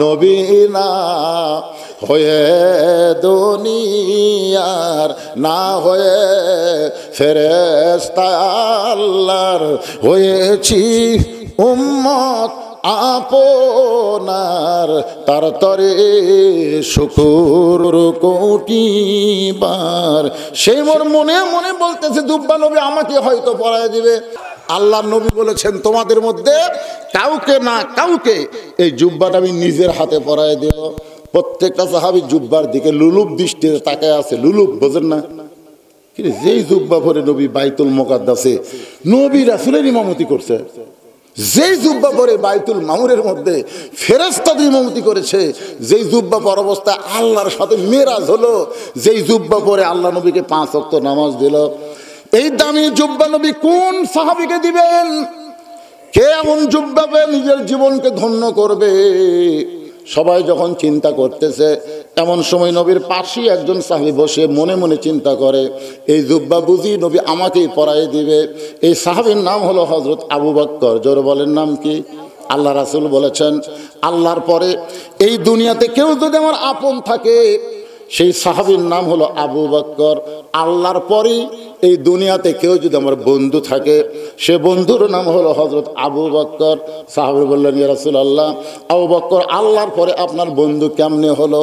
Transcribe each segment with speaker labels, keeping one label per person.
Speaker 1: নবী না হয়ে দুনিয়ার, না হয়ে ফেরেশতা আল্লাহর, হয়েছি উম্মত আপনার, তার তরে শুকুর কোটিবার। সেই মোর মনে মনে বলতেছে দুব্বা নবী আমাকে হয়তো পড়ায় দিবে। আল্লাহ নবী বলেছেন তোমাদের মধ্যে কাউকে না কাউকে এই জুব্বাটা আমি নিজের হাতে পরায় দেব। প্রত্যেকটা সাহাবী জুব্বার দিকে লুলুপ দৃষ্টিতে তাকায় আছে। লুলুপ বোঝেন না? কিন্তু যেই জুব্বা পরে নবী বাইতুল মুকাদ্দাসে নবী রাসূলের ইমামতি করছে, যেই জুব্বা পরে বাইতুল মামুরের মধ্যে ফেরেশতাদের ইমামতি করেছে, যেই জুব্বা পর অবস্থায় আল্লাহর সাথে মেরাজ হলো, যেই জুব্বা পরে আল্লাহ নবীকে 5 ওয়াক্ত নামাজ দিল, এই দামি জুব্বা নবী কোন সাহাবীকে দিবেন? কে এমন জুব্বা পেয়ে নিজের জীবনকে ধন্য করবে? সবাই যখন চিন্তা করতেছে, এমন সময় নবীর পাশে একজন সাহাবী বসে মনে মনে চিন্তা করে, এই জুব্বা বুঝি নবী আমাকেই পরাই দিবে। এই সাহাবীর নাম হলো হযরত আবু বকর। জোরে বলেন নাম কি? আল্লাহ রাসূল বলেছেন, আল্লাহর পরে এই দুনিয়াতে কেউ যদি আমার আপন থাকে সেই সাহাবীর নাম হলো আবু বকর। আল্লাহর পরে এই দুনিয়াতে কেউ যদি আমার বন্ধু থাকে সে বন্ধুর নাম হলো হযরত আবু বকর। সাহাবী বললেন, ইয়া রাসূলুল্লাহ, আবু বকর আল্লাহর পরে আপনার বন্ধু কেমনে হলো?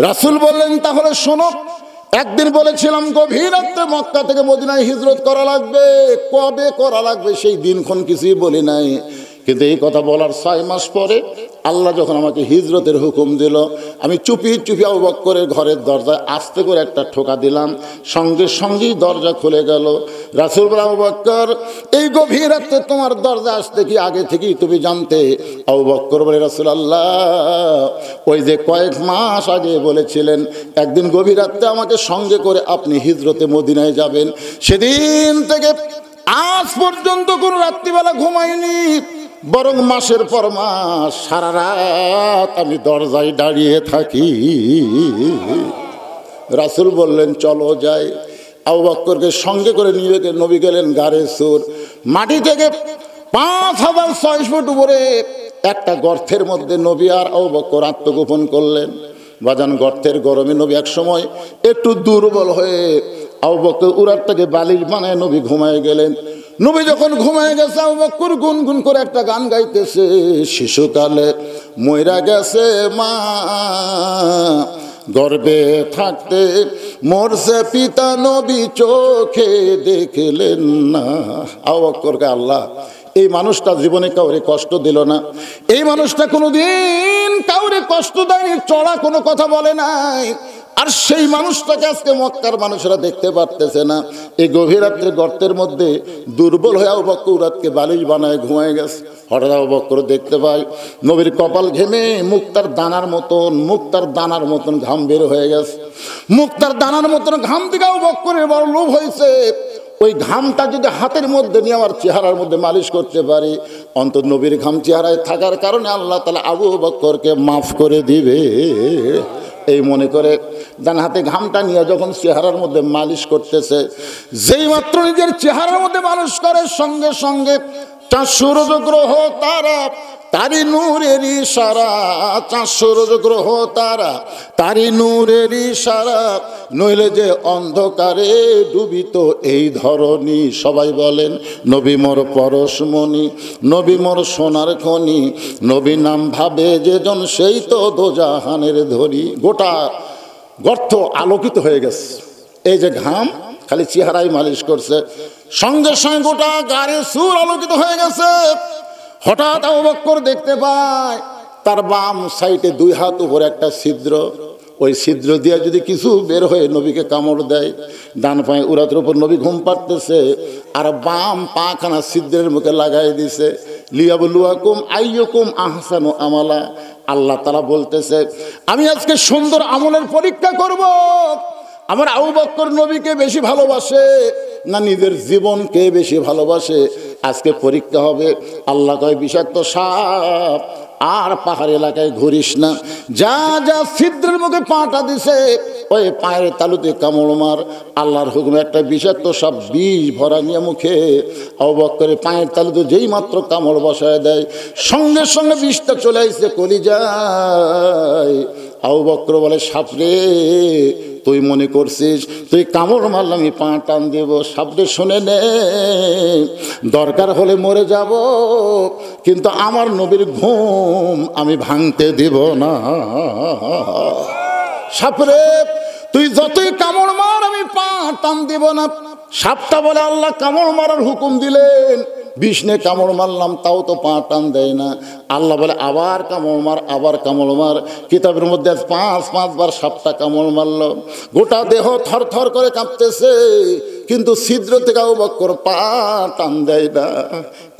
Speaker 1: রাসূল বললেন, তাহলে শোনো, একদিন বলেছিলাম গভীর রাতে মক্কা থেকে মদিনায় হিজরত করা লাগবে। কবে করা লাগবে সেই দিনক্ষণ কিছুই বলি নাই, কিন্তু এই কথা বলার 6 মাস পরে আল্লাহ যখন আমাকে হিজরতের হুকুম দিল, আমি চুপি চুপি আবু বকরের ঘরের দরজায় আস্তে করে একটা ঠোকা দিলাম, সঙ্গে সঙ্গেই দরজা খুলে গেল। রাসূল বললেন, আবু বকর এই গভীর রাতে তোমার দরজা আসতে কি আগে থেকেই তুমি জানতে? আবু বকর বলে, রাসূলুল্লাহ ওই যে কয়েক মাস আগে বলেছিলেন একদিন গভীর রাতে আমাকে সঙ্গে করে আপনি হিজরতে মদিনায় যাবেন, সেদিন থেকে আজ পর্যন্ত কোনো রাত্রিবেলা ঘুমাইনি, বরং মাসের পর মাস সারা রাত আমি দরজায় দাঁড়িয়ে থাকি। রাসূল বললেন, চলো যাই। আবু বকরকে সঙ্গে করে নিয়ে নবী গেলেন গারে সুর। মাটি থেকে 5600 ফুট উপরে একটা গর্তের মধ্যে নবী আর আবু বকর আত্মগোপন করলেন। বাজান, গর্তের গরমে নবী এক সময় একটু দুর্বল হয়ে আবু বকর উরাতটাকে বালিশ বানায় নবী ঘুমায় গেলেন। নবী যখন ঘুমায় গেছে, আবু বকর গুনগুন করে একটা গান গাইতেছে, শিশুকালে মইরা গেছে মা, গর্ভে থাকতে মরছে পিতা, নবী চোখে দেখলেন না। আবু বকরকে আল্লাহ এই মানুষটা জীবনে কাউরে কষ্ট দিল না, এই মানুষটা কোনোদিন কাউরে কষ্ট দেয়নি, চড়া কোনো কথা বলে নাই। আর সেই মানুষটাকে আজকে মক্কার মানুষরা দেখতে পারতেছে না। এই গভীর রাত্রে গর্তের মধ্যে দুর্বল হয়ে আবু বকর রাতকে বালিশ বানায় ঘুমায় গেছে। হঠাৎ আবু বকর দেখতে পায় নবীর কপাল ঘেমে মুক্তার দানার মতন ঘাম বের হয়ে গেছে। মুক্তার দানার মতন ঘাম থেকে আবু বকরের বড় লোভ হয়েছে, ওই ঘামটা যদি হাতের মধ্যে নিয়ে আমার চেহারার মধ্যে মালিশ করতে পারি, অন্তত নবীর ঘাম চেহারায় থাকার কারণে আল্লাহ তাআলা আবু বকরকে মাফ করে দিবে। এই মনে করে ডান হাতে ঘামটা নিয়ে যখন চেহারার মধ্যে মালিশ করতেছে, যেই মাত্র নিজের চেহারার মধ্যে মালিশ করে সঙ্গে সঙ্গে 4 সূর্য গ্রহ তারা তারি নূরের ইশারা, 4 সূর্য গ্রহ তারা তারি নূরের ইশারা, নইলে যে অন্ধকারে ডুবিত এই ধরনী। সবাই বলেন, নবী মোর পরশমণি, নবী মোর সোনার খনি, নবী নাম ভাবে যেজন সেই তো দোজাহানের ধরি। গোটা গর্ত আলোকিত হয়ে গেছে। এই যে ঘাম খালি চেহারায় মালিশ করছে, সঙ্গে সঙ্গে গোটা গাড়ি সুর আলোকিত হয়ে গেছে। হঠাৎ আবু বকর দেখতে পায় তার বাম সাইডে 2 হাত উপরে একটা ছিদ্র, ওই ছিদ্র দিয়ে যদি কিছু বের হয়ে নবীকে কামড় দেয়। ডান পায়ে উরাতের উপর নবী ঘুম পাড়তেছে, আর বাম পাখানা ছিদ্রের মুখে লাগাই দিছে। লিয়াবলুয়াকুম আইয়ুকুম আহসানু আমালা। আল্লাহ তাআলা বলতেছে, আমি আজকে সুন্দর আমলের পরীক্ষা করব। আমার আবু বকর নবীকে বেশি ভালোবাসে না নিজের জীবনকে বেশি ভালোবাসে, আজকে পরীক্ষা হবে। আল্লাহ কয়, বিষাক্ত সাপ আর পাহাড় এলাকায় ঘুরিস না, যা যা ছিদ্রের মুখে পাটা দিছে ওই পায়ের তালুতে কামড় মার। আল্লাহর হুকুমে একটা বিষাক্ত সব বিষ ভরা নিয়ে মুখে আবু বকরের পায়ের তালুতে যেই মাত্র কামড় বসায় দেয়, সঙ্গে সঙ্গে বিষটা চলে আসছে কলিজায়। আবু বকর বলে, সাপরে তুই মনে করছিস তুই কামড় মারলে আমি পা টান দেব? সাপরে শুনে নে, দরকার হলে মরে যাব, কিন্তু আমার নবীর ঘুম আমি ভাঙতে দেব না। সাপরে তুই যতই কামড় মার আমি পা টান দিব না। সাপটা বলে, আল্লাহ কামড় মারার হুকুম দিলেন, বিষ্ণে কামড় মারলাম তাও তো পা টান দেয় না। আল্লাহ বলে, আবার কামড় মার, আবার কামড় মার। কিতাবের মধ্যে 5বার সাপটা কামড় মারল, গোটা দেহ থর থর করে কাঁপতেছে, কিন্তু ছিদ্র থেকে আবু বকর পা টান দেয় না।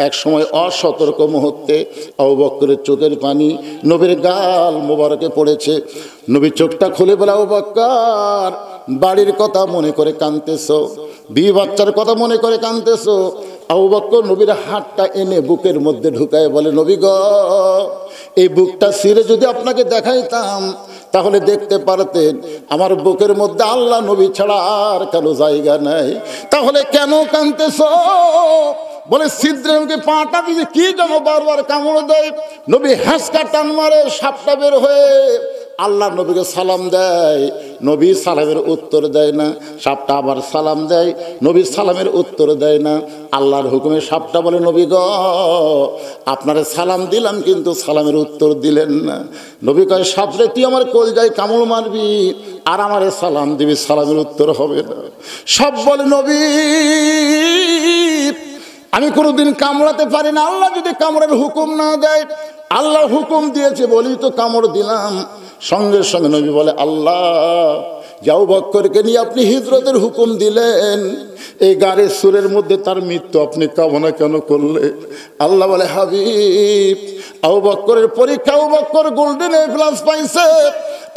Speaker 1: এক সময় অসতর্ক মুহূর্তে আবু বকরের চোখের পানি নবীর গাল মোবারকে পড়েছে। নবী চোখটা খুলে বলে, আবু বকর বাড়ির কথা মনে করে কাঁদতেছো, বিবি বাচ্চার কথা মনে করে কাঁদতেছো। আবু বকর নবীর হাতটা এনে বুকের মধ্যে ঢুকায় বলে, নবী গো, এই বুকটা ছিঁড়ে যদি আপনাকে দেখাইতাম তাহলে দেখতে পারতেন আমার বুকের মধ্যে আল্লাহ নবী ছাড়া আর কারো জায়গা নাই। তাহলে কেন কাঁদতেছো? বলে, ছিদ্রের মুখে পাটা দিয়ে কি যেন বারবার কামড় দেয়। নবী হ্যাঁচকা টান মারে, সাপটা বের হয়ে আল্লাহ নবীকে সালাম দেয়। নবী সালামের উত্তর দেয় না। সাপটা আবার সালাম দেয়, নবী সালামের উত্তর দেয় না। আল্লাহর হুকুমে সাপটা বলে, নবী গো, আপনারে সালাম দিলাম কিন্তু সালামের উত্তর দিলেন না। নবী কয়, সাপরে তুই আমার কলজায় কামড় মারবি আর আমারে সালাম দিবি, সালামের উত্তর হবে না। সাপ বলে, নবী আমি কোনোদিন কামড়াতে পারি না, আল্লাহ যদি কামড়ের হুকুম না দেয়। আল্লাহ হুকুম দিয়েছে বলি তো কামড় দিলাম। সঙ্গে সঙ্গে নবী বলে, আল্লাহ আবু বকরকে নিয়ে আপনি হিজরতের হুকুম দিলেন, এই গাড়ির সুরের মধ্যে তার মৃত্যু আপনি কামনা কেন করলে? আল্লাহ বলে, হাবিব আবু বকরের পরীক্ষা, Abu Bakar golden A plus পাইছে,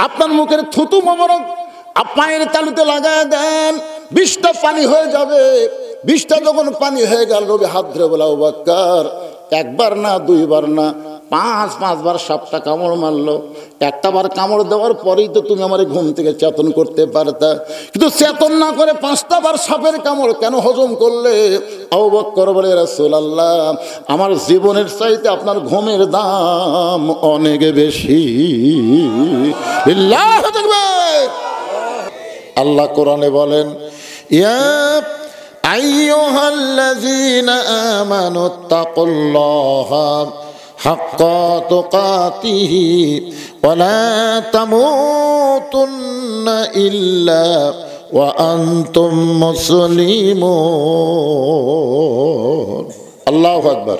Speaker 1: আপনার মুখের থুতু মোবারক পায়ের তালুতে লাগায় দেন, বিষটা পানি হয়ে যাবে। বিষটা যখন পানি হয়ে গেল, নবী হাত ধরে বলে, আবু বকর একবার না, দুইবার না, 5বার সাপটা কামড় মারলো। একটা বার কামড় দেওয়ার পরেই তো তুমি আমার ঘুম থেকে চেতন করতে পারতা, কিন্তু চেতন না করে 5টা বার সাপের কামড় কেন হজম করলে? আবু বকর বলে, রাসূলুল্লাহ আমার জীবনের চাইতে আপনার ঘুমের দাম অনেক বেশি। আল্লাহু আকবার। আল্লাহ কোরআনে বলেন, ইয়া আইয়ুহাল্লাযীনা আমানুত্তাকুল্লাহা হাক্কা তুকাতিহি ওয়া লা তামুতুন্না ইল্লা ওয়া আনতুম মুসলিমুন। আল্লাহু আকবার।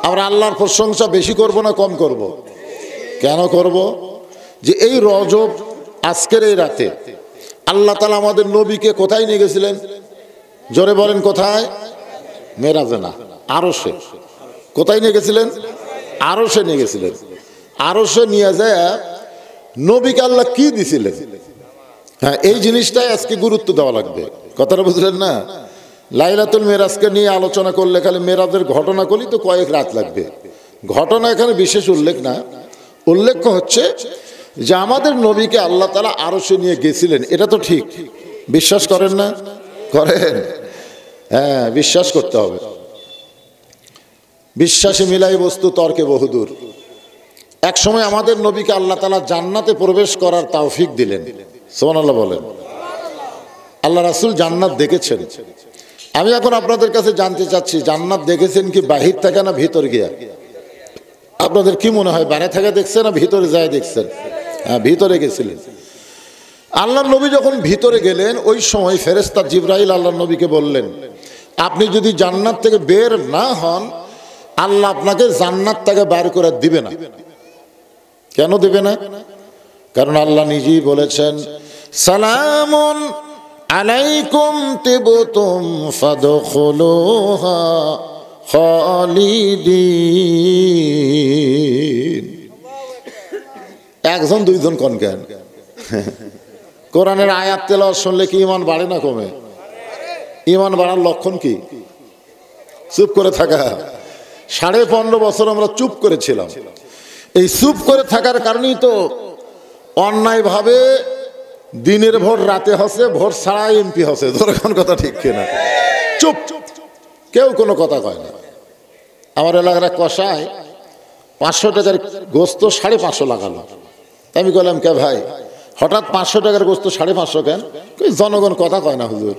Speaker 1: আমরা আল্লাহর প্রশংসা বেশি করব না কম করব? কেন করব? যে এই রজব আজকের এই রাতে আল্লাহ তাআলা আমাদের নবীকে কোথায় নিয়ে গেছিলেন? জোরে বলেন, কোথায়? মেরাজে না, আরশে। কোথায় নিয়ে গেছিলেন? আরশে নিয়ে গেছিলেন। আরশে নিয়ে যায় নবীকে আল্লাহ কি দিছিলেন? হ্যাঁ, এই জিনিসটাই আজকে গুরুত্ব দেওয়া লাগবে। কথাটা বুঝলেন না? লাইলাতুল মেরাজকে নিয়ে আলোচনা করলে খালি মেরাজের ঘটনা করলেই তো কয়েক রাত লাগবে। ঘটনা এখানে বিশেষ উল্লেখ না, উল্লেখ্য হচ্ছে যে আমাদের নবীকে আল্লাহ তাআলা আরশে নিয়ে গেছিলেন। এটা তো ঠিক, বিশ্বাস করেন না? করেন? হ্যাঁ, বিশ্বাস করতে হবে। বিশ্বাসে মিলাই বস্তু তর্কে বহুদূর। এক সময় আমাদের নবীকে আল্লাহ তাআলা জান্নাতে প্রবেশ করার তৌফিক দিলেন। সুবহানাল্লাহ বলেন। আল্লাহ রাসূল জান্নাত দেখেছেন। আমি এখন আপনাদের কাছে জানতে চাচ্ছি, জান্নাত দেখেছেন কি বাহির থেকে না ভিতর গিয়া? আপনাদের কি মনে হয়, বাইরে থেকে দেখছেন না ভিতরে যায় দেখছেন? হ্যাঁ, ভিতরে গেছিলেন। আল্লাহর নবী যখন ভিতরে গেলেন, ওই সময় ফেরেশতা জিবরাইল আল্লাহর নবীকে বললেন, আপনি যদি জান্নাত থেকে বের না হন, আল্লাহ আপনাকে জান্নাত থেকে বের করে দিবে না। কেন দিবে না? কারণ আল্লাহ নিজেই বলেছেন, সালামুন আলাইকুম তিবতুম ফাদখুলুহা খালিদিন। একজন দুইজন কোন কেন? কোরআনের আয়াত তেলাওয়াত শুনলে কি ঈমান বাড়ে না কমে? ঈমান বাড়ার লক্ষণ কি? চুপ করে থাকা। 15.5 বছর আমরা চুপ করেছিলাম। এই চুপ করে থাকার কারণেই তো অন্যায়ভাবে দিনের ভোট রাতে হচ্ছে, ভোট ছাড়া এমপি হচ্ছে। ধরে কথা ঠিক কিনা? চুপ, কেউ কোনো কথা কয় না। আমার এলাকার কষায় 500 টাকার গোস্ত 550 লাগালো। আমি বললাম, কে ভাই হঠাৎ 500 টাকার গোস্ত 550 কেন? জনগণ কথা কয় না হুজুর।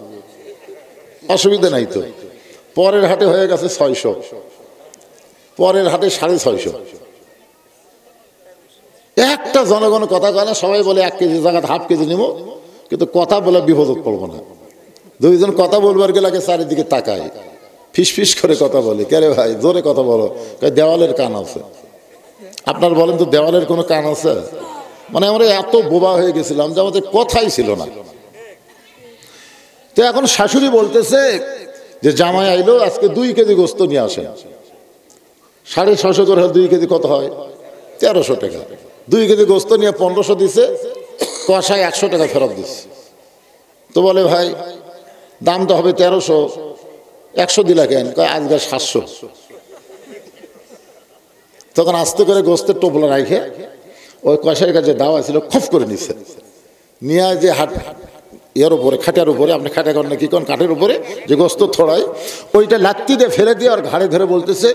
Speaker 1: অসুবিধা নাই তো। পরের হাটে হয়ে গেছে 600, পরের হাটে 650। একটা জনগণ কথা কয় না, সবাই বলে 1 কেজি জায়গা হাফ কেজি নিব, কিন্তু কথা বলে বিপদত পড়বো না। দুইজন কথা বলবার গেলে চারিদিকে তাকায়, ফিস ফিস করে কথা বলে। কে রে ভাই জোরে কথা বলো? দেওয়ালের কান আছে। আপনার বলেন তো দেওয়ালের কোনো কান আছে? মানে আমরা এত বোবা হয়ে গেছিলাম যে আমাদের কথাই ছিল না। তো এখন শাশুড়ি বলতেছে যে জামাই আইলো, আজকে 2 কেজি গোস্ত নিয়ে আসেন। 650 করে 2 কেজি কত হয়? 1300 টাকা। 2 কেজি গোস্ত নিয়ে 1500 দিছে, কষায় 100 টাকা ফেরত দিচ্ছে। তো বলে ভাই দাম তো হবে 1300, 100 দিলা কেন? আজকে 700। তখন আস্তে করে গোস্তের টোপলা রাখে ওই কষাইয়ের কাছে দাওয়া ছিল, খপ করে নিচ্ছে। নিয়ে যে এর উপরে খাটের উপরে, আপনি খাটে করেন না কি করেন, কাঠের উপরে যে গোস্ত থোড়াই, ওইটা লাত্তি দিয়ে ফেলে দিয়ে আর ঘাড়ে ধরে বলতেছে,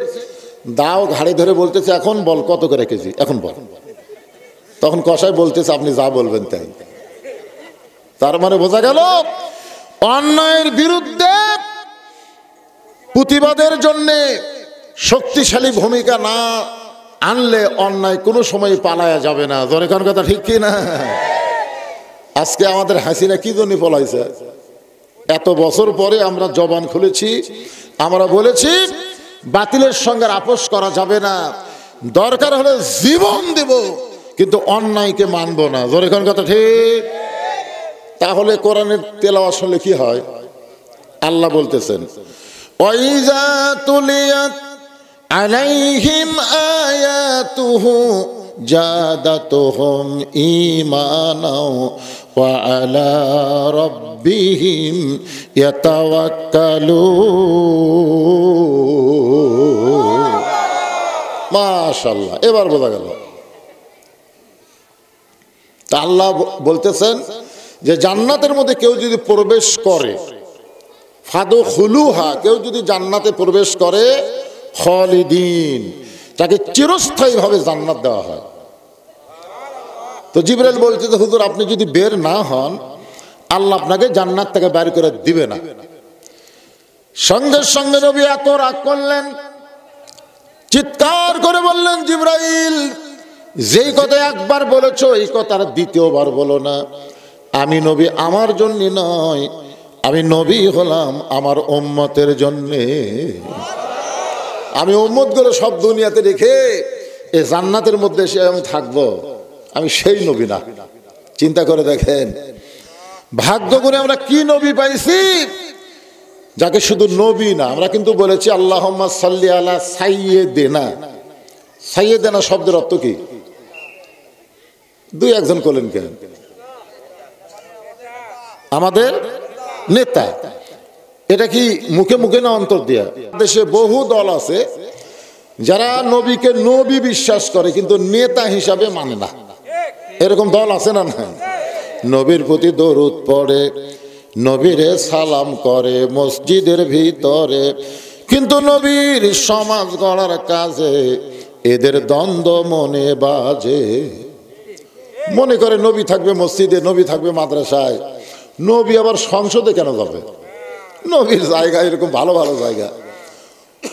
Speaker 1: দাও ঘাড়ে ধরে বলতেছে, এখন বল কত করে কেজি, এখন বল। তখন কষাই বলতেছে, আপনি যা বলবেন তাই। তার মানে বোঝা গেল অন্যায়ের বিরুদ্ধে প্রতিবাদের জন্য শক্তিশালী ভূমিকা না আনলে অন্যায় কোনো সময় পালায়া যাবে না। জোরে কোন কথা ঠিক কি না? আজকে আমাদের হাসিনা কি জন্য পলাইছে? এত বছর পরে আমরা জবান খুলেছি, আমরা বলেছি বাতিলের সঙ্গে আপোষ করা যাবে না, দরকার হলে জীবন দেব, কিন্তু অন্যায়কে মানব না। জোরে কোন কথা ঠিক? তাহলে কোরআনের তেলাওয়াত শুনলে কি হয়? আল্লাহ বলতেছেন, ওয়াইজা তুলিয়াত আলাইহিম আয়াতুহু জাদাতুহুম ঈমানাও ওয়া আলা রাব্বিহিম ইয়াতাওয়াক্কালুন। মাশাআল্লাহ, এবার বোঝা গেল। তা আল্লাহ বলতেছেন যে জান্নাতের মধ্যে কেউ যদি প্রবেশ করে, ফাদখুলুহা, কেউ যদি জান্নাতে প্রবেশ করে, খালিদিন, তাকে চিরস্থায়ীভাবে জান্নাত দেওয়া হয়। তো জিবরাইল বলছে যে হুজুর আপনি যদি বের না হন, আল্লাহ আপনাকে জান্নাত থেকে বের করে দিবে না। সঙ্গে সঙ্গে নবী এত রাগ করলেন, চিৎকার করে বললেন, জিবরাইল যেই কথা একবার বলেছো এই কথা আর দ্বিতীয়বার বলো না। আমি নবী আমার জন্য নয়, আমি নবী হলাম আমার উম্মতের জন্যে। আমি উম্মতগুলো সব দুনিয়াতে রেখে এই জান্নাতের মধ্যে এসে আমি থাকবো, আমি সেই নবী না। চিন্তা করে দেখেন ভাগ্য করে আমরা কি নবী পাইছি, যাকে শুধু নবী না, আমরা কিন্তু বলেছি আল্লাহুম্মা সাল্লি আলা সাইয়্যিদিনা। সাইয়্যিদিনা শব্দের অর্থ কি? 2-1 বলেন কেন? আমাদের নেতা। এটা কি মুখে মুখে না অন্তর দিয়া? দেশে বহু দল আছে যারা নবীকে নবী বিশ্বাস করে কিন্তু নেতা হিসাবে মানে না। এরকম দল আছে না? না, নবীর প্রতি দরুদ পড়ে, নবীরে সালাম করে মসজিদের ভিতরে, কিন্তু নবীর সমাজ গড়ার কাজে এদের দ্বন্দ্ব মনে বাজে। মনে করে নবী থাকবে মসজিদে, নবী থাকবে মাদ্রাসায়, নবী আবার সংসদে কেন যাবে? নবীর জায়গা এরকম ভালো ভালো জায়গা,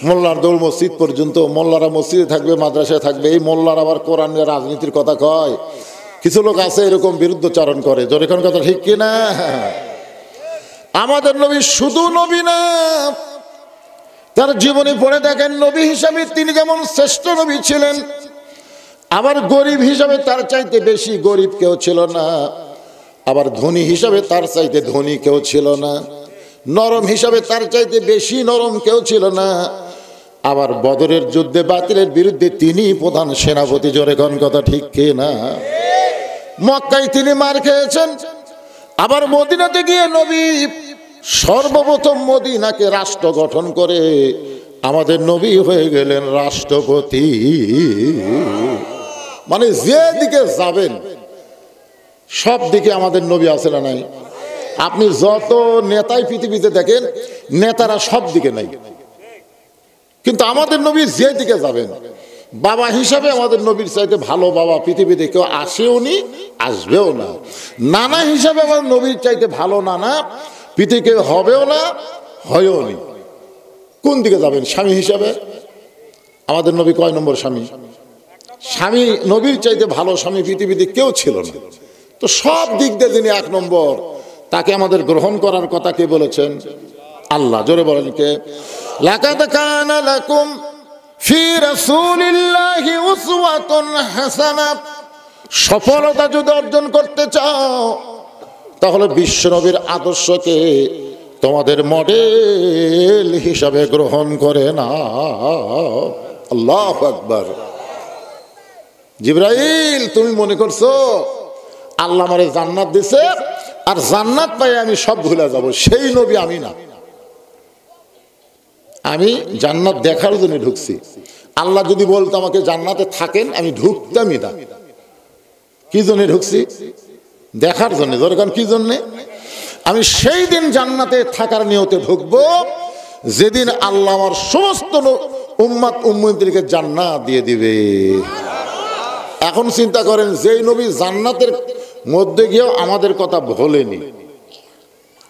Speaker 1: মোল্লার দৌল মসজিদ পর্যন্ত। মোল্লারা মসজিদে থাকবে, মাদ্রাসায় থাকবে। এই মোল্লার আবার কোরআন নিয়ে রাজনীতির কথা কয়। কিছু লোক আছে এরকম বিরুদ্ধচারণ করে। যখন কথা ঠিক কিনা? আমাদের নবী শুধু নবী না, তার জীবনী পড়ে দেখেন নবী হিসাবে তিনি যেমন শ্রেষ্ঠ নবী ছিলেন, আবার গরিব হিসাবে তার চাইতে বেশি গরিব কেউ ছিল না, আবার ধনী হিসাবে তার চাইতে ধনী কেউ ছিল না, নরম হিসাবে তার চাইতে বেশি নরম কেউ ছিল না। আবার বদরের যুদ্ধে বাতিলের বিরুদ্ধে তিনি প্রধান সেনাপতি। জোরে কোন কথা ঠিক কি না? মক্কায় তিনি মার খেয়েছেন, আবার মদিনাতে গিয়ে নবী সর্বপ্রথম মদিনাকে রাষ্ট্র গঠন করে আমাদের নবী হয়ে গেলেন রাষ্ট্রপতি। মানে যেদিকে যাবেন সব দিকে আমাদের নবী আছে না নাই? আপনি যত নেতাই পৃথিবীতে দেখেন, নেতারা সব দিকে নাই, কিন্তু আমাদের নবী যে দিকে যাবেন, বাবা হিসাবে আমাদের নবীর চাইতে ভালো বাবা পৃথিবীতে কেউ আসেও নি, আসবেও না। নানা হিসাবে আমাদের নবীর চাইতে ভালো নানা পৃথিবীতে হবেও না, হয়ও নি। কোন দিকে যাবেন? স্বামী হিসাবে আমাদের নবী কয় নম্বর স্বামী? স্বামী, নবীর চাইতে ভালো স্বামী পৃথিবীতে কেউ ছিল না। তো সব দিক দিয়ে যিনি এক নম্বর, তাকে আমাদের গ্রহণ করার কথা কে বলেছেন? আল্লাহ। জোরে বলেন কে? লাকাদ কানা লাকুম ফি রাসূলিল্লাহি উসওয়াতুন হাসানাহ। সফলতা যদি অর্জন করতে চাও তাহলে বিশ্ব নবীর আদর্শকে তোমাদের মডেল হিসাবে গ্রহণ করে না। আল্লাহু আকবার। জিবরাইল, তুমি মনে করছো আল্লাহ আমারে জান্নাত দিছে আর জান্নাত পাই আমি সব ভুলে যাব? সেই নবী আমি না। আমি জান্নাত দেখার জন্য ঢুকছি। আল্লাহ যদি বলতো আমাকে জান্নাতে থাকেন, আমি ঢুকতামই না। কি জন্য ঢুকছি? দেখার জন্য। দরকার কি জন্যে? আমি সেই দিন জান্নাতে থাকার নিয়তে ঢুকবো যেদিন আল্লাহ আমার সমস্ত উম্মাত উম্মতদেরকে জান্নাত দিয়ে দিবে। এখন চিন্তা করেন, যেই নবী জান্নাতের মধ্যে গিয়েও আমাদের কথা ভোলেনি,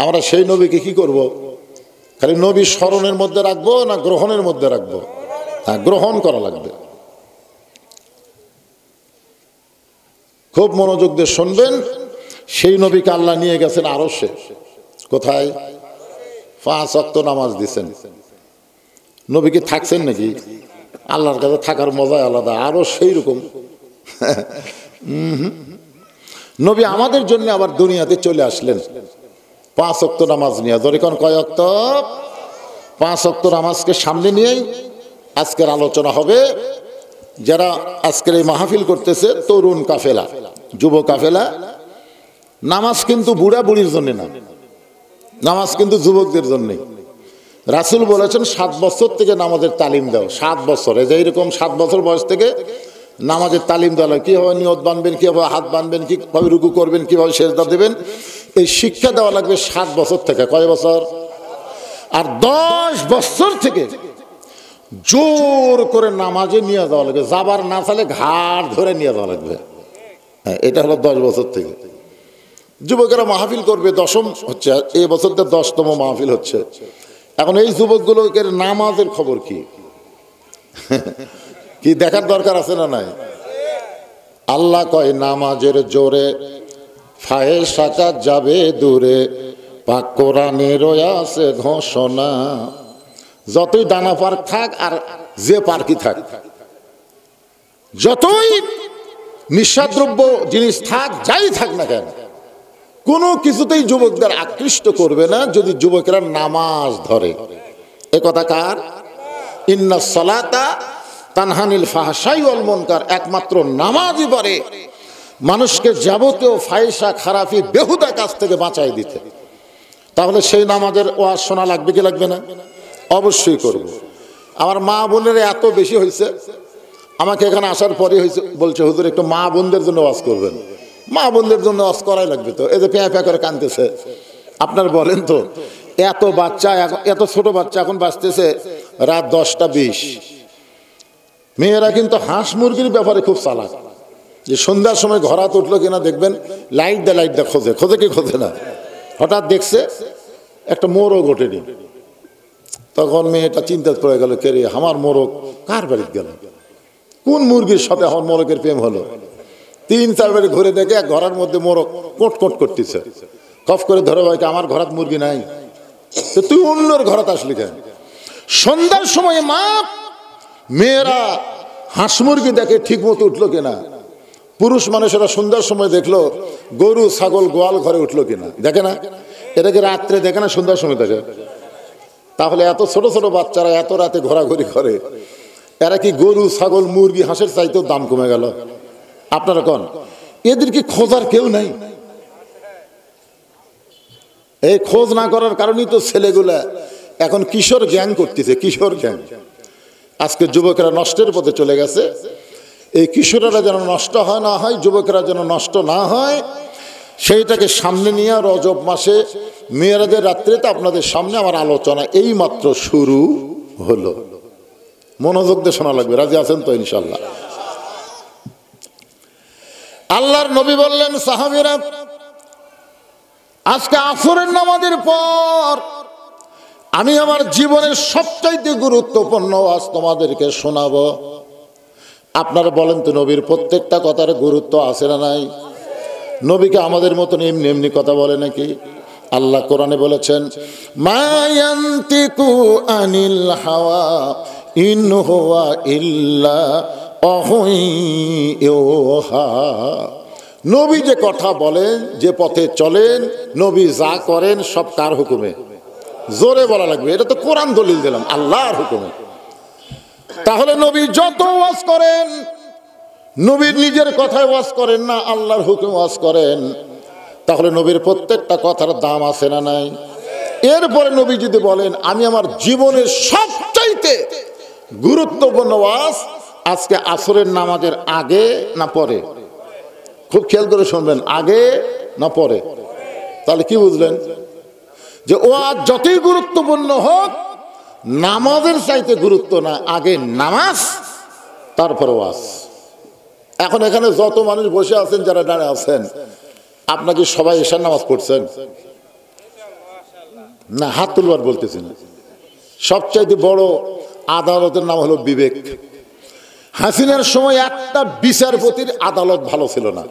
Speaker 1: আমরা সেই নবীকে কি করব? খালি নবী স্মরণের মধ্যে রাখবো না গ্রহণের মধ্যে রাখবো? হ্যাঁ, গ্রহণ করা লাগবে। খুব মনোযোগ দিয়ে শুনবেন। সেই নবীকে আল্লাহ নিয়ে গেছেন আরশে। কোথায়? 5 ওয়াক্ত নামাজ দিছেন। নবী কি থাকছেন নাকি? আল্লাহর কাছে থাকার মজাই আলাদা। আরো সেই রকম নবী আমাদের জন্য আবার দুনিয়াতে চলে আসলেন 5 ওয়াক্ত নামাজ নিয়ে। ধরে কোন কয় ওয়াক্ত? 5 ওয়াক্ত নামাজকে সামনে নিয়েই আজকের আলোচনা হবে। যারা আজকের এই মাহফিল করতেছে, তরুণ কাফেলা, যুব কাফেলা, নামাজ কিন্তু বুড়া বুড়ির জন্য না, নামাজ কিন্তু যুবকদের জন্য। রাসূল বলেছেন 7 বছর থেকে নামাজের তালিম দাও। 7 বছর, এই যে এরকম 7 বছর বয়স থেকে নামাজের তালিম দেওয়া। কীভাবে নিয়ত বাঁধবেন, কীভাবে হাত বাঁধবেন, কীভাবে রুকু করবেন, কীভাবে সেজদা দেবেন, এই শিক্ষা দেওয়া লাগবে 7 বছর থেকে। কয় বছর? আর 10 বছর থেকে জোর করে নামাজে নিয়ে যাওয়া লাগবে। যাবার না চালে ঘাট ধরে নিয়ে যাওয়া লাগবে। হ্যাঁ, এটা হলো 10 বছর থেকে। যুবকেরা মাহফিল করবে, 10ম হচ্ছে এই বছরটা 10তম মাহফিল হচ্ছে। এখন এই যুবকগুলোকে নামাজের খবর কি কি দেখার দরকার আছে না নাই? আল্লাহ কয় নামাজের জোরে ফাহেশা কাজ যাবে দূরে, পাক কোরআনে রয়েছে ঘোষণা। যতই দানা পার্ক থাক আর যে পার্কই থাক, যতই নিঃসাদ্রব্য জিনিস থাক, যাই থাক না কেন, কোনো কিছুতেই যুবকদের আকৃষ্ট করবে না যদি যুবকেরা নামাজ ধরে। এ কথা কার? ইন্নাস সালাতা তানহানিল ফাহশাই ওয়াল মুনকার। একমাত্র নামাজই পারে মানুষকে যাবতীয় ফাহিশা, খারাপি, বেহুদা কাজ থেকে বাঁচাই দিতে। তাহলে সেই নামাজের ওয়াজ শোনা লাগবে কি লাগবে না? অবশ্যই করব। আমার মা বোনেরা এত বেশি হয়েছে, আমাকে এখানে আসার পরে হয়েছে, বলছে হুজুর একটু মা বোনদের জন্য ওয়াজ করবেন। মা বোনদের জন্য ওয়াজ করাই লাগবে তো। এই যে প্যাঁ প্যাঁ করে কাঁদতেছে, আপনার বলেন তো, এত বাচ্চা, এত ছোট বাচ্চা এখন বাঁচতেছে রাত 10টা 20। মেয়েরা কিন্তু হাঁস মুরগির ব্যাপারে খুব চালাক। যে সন্ধ্যার সময় ঘরাত উঠলো কিনা দেখবেন, লাইট দা খোঁজে, খোঁজে কি খোঁজে না। হঠাৎ দেখছে একটা মোরগ ওঠেনি, তখন মেয়েটা চিন্তা পড়ে গেল, কে রে, আমার মোরগ কার বাড়িতে গেল, কোন মুরগির সাথে আমার মোরগের প্রেম হলো। 3-4 বাড়ি ঘুরে দেখে এক ঘরের মধ্যে মোরগ কোট কোট করতেছে। কফ করে ধরে ভাইকে, আমার ঘরাত মুরগি নাই, তো তুই অন্যর ঘরাত আসলি কেন? সন্ধ্যার সময় মা মেয়েরা হাঁস মুরগি দেখে ঠিক মতো উঠলো কিনা। পুরুষ মানুষেরা সন্ধ্যার সময় দেখলো গরু ছাগল গোয়াল ঘরে উঠলো কিনা, দেখে না। এটাকে রাত্রে দেখে না, সন্ধ্যার সময় দেখে। তাহলে এত ছোট ছোট বাচ্চারা এত রাতে ঘোরাঘুরি করে, এরা কি গরু ছাগল মুরগি হাঁসের চাইতেও দাম কমে গেল? আপনারা কোন, এদের কি খোঁজার কেউ নাই? এই খোঁজ না করার কারণেই তো ছেলেগুলা এখন কিশোর গ্যাং করতেছে, কিশোর গ্যাং। আজকে যুবকেরা নষ্টের পথে চলে গেছে। এই কিশোরেরা যেন নষ্ট হয় না হয়, যুবকেরা যেন নষ্ট না হয়, সেইটাকে সামনে নিয়ে রজব মাসে মেরাজের রাত্রিতে আপনাদের সামনে আমার আলোচনা এই মাত্র শুরু হলো। মনোযোগ দিয়ে শোনা লাগবে, রাজি আছেন তো ইনশাল্লাহ? আল্লাহর নবী বললেন, সাহাবীরা আজকে আসরের নামাজের পর আমি আমার জীবনের সবচাইতে গুরুত্বপূর্ণ ওয়াজ তোমাদেরকে শোনাবো। আপনারা বলেন তো, নবীর প্রত্যেকটা কথার গুরুত্ব আছে না নাই? নবীকে আমাদের মতন এমনি এমনি কথা বলে নাকি? আল্লাহ কোরআনে বলেছেন, মা ইয়ান্তিকু আনিল হাওয়া ইন হুয়া ইল্লা ওয়াহয়ুহা। নবী যে কথা বলেন, যে পথে চলেন, নবী যা করেন সব কার হুকুমে? জোরে বলা লাগবে, এটা তো কোরআন দলিল দিলাম, আল্লাহর হুকুমে। তাহলে নবী যত ওয়াজ করেন, নবীর নিজের কথায় ওয়াজ করেন না, আল্লাহর হুকুম ওয়াজ করেন। তাহলে নবীর প্রত্যেকটা কথার দাম আছে না নাই? এরপরে নবী যদি বলেন, আমি আমার জীবনের সবচাইতে গুরুত্বপূর্ণ ওয়াজ আজকে আসরের নামাজের আগে না পরে, খুব খেয়াল করে শুনবেন, আগে না পরে, তাহলে কি বুঝলেন? যে ওয়াজ যতই গুরুত্বপূর্ণ হোক, নামাজের চাইতে গুরুত্ব না, আগে নামাজ তারপর ওয়াজ। এখন এখানে যত মানুষ বসে আছেন, যারা দাঁড়িয়ে আছেন, আপনাকে সবাই এশার নামাজ পড়ছেন না? হাত তুলবার বলতেছি না। সবচাইতে বড় আদালতের নাম হলো বিবেক। হাসিনার সময় একটা বিচারপতির আদালত ভালো ছিল না,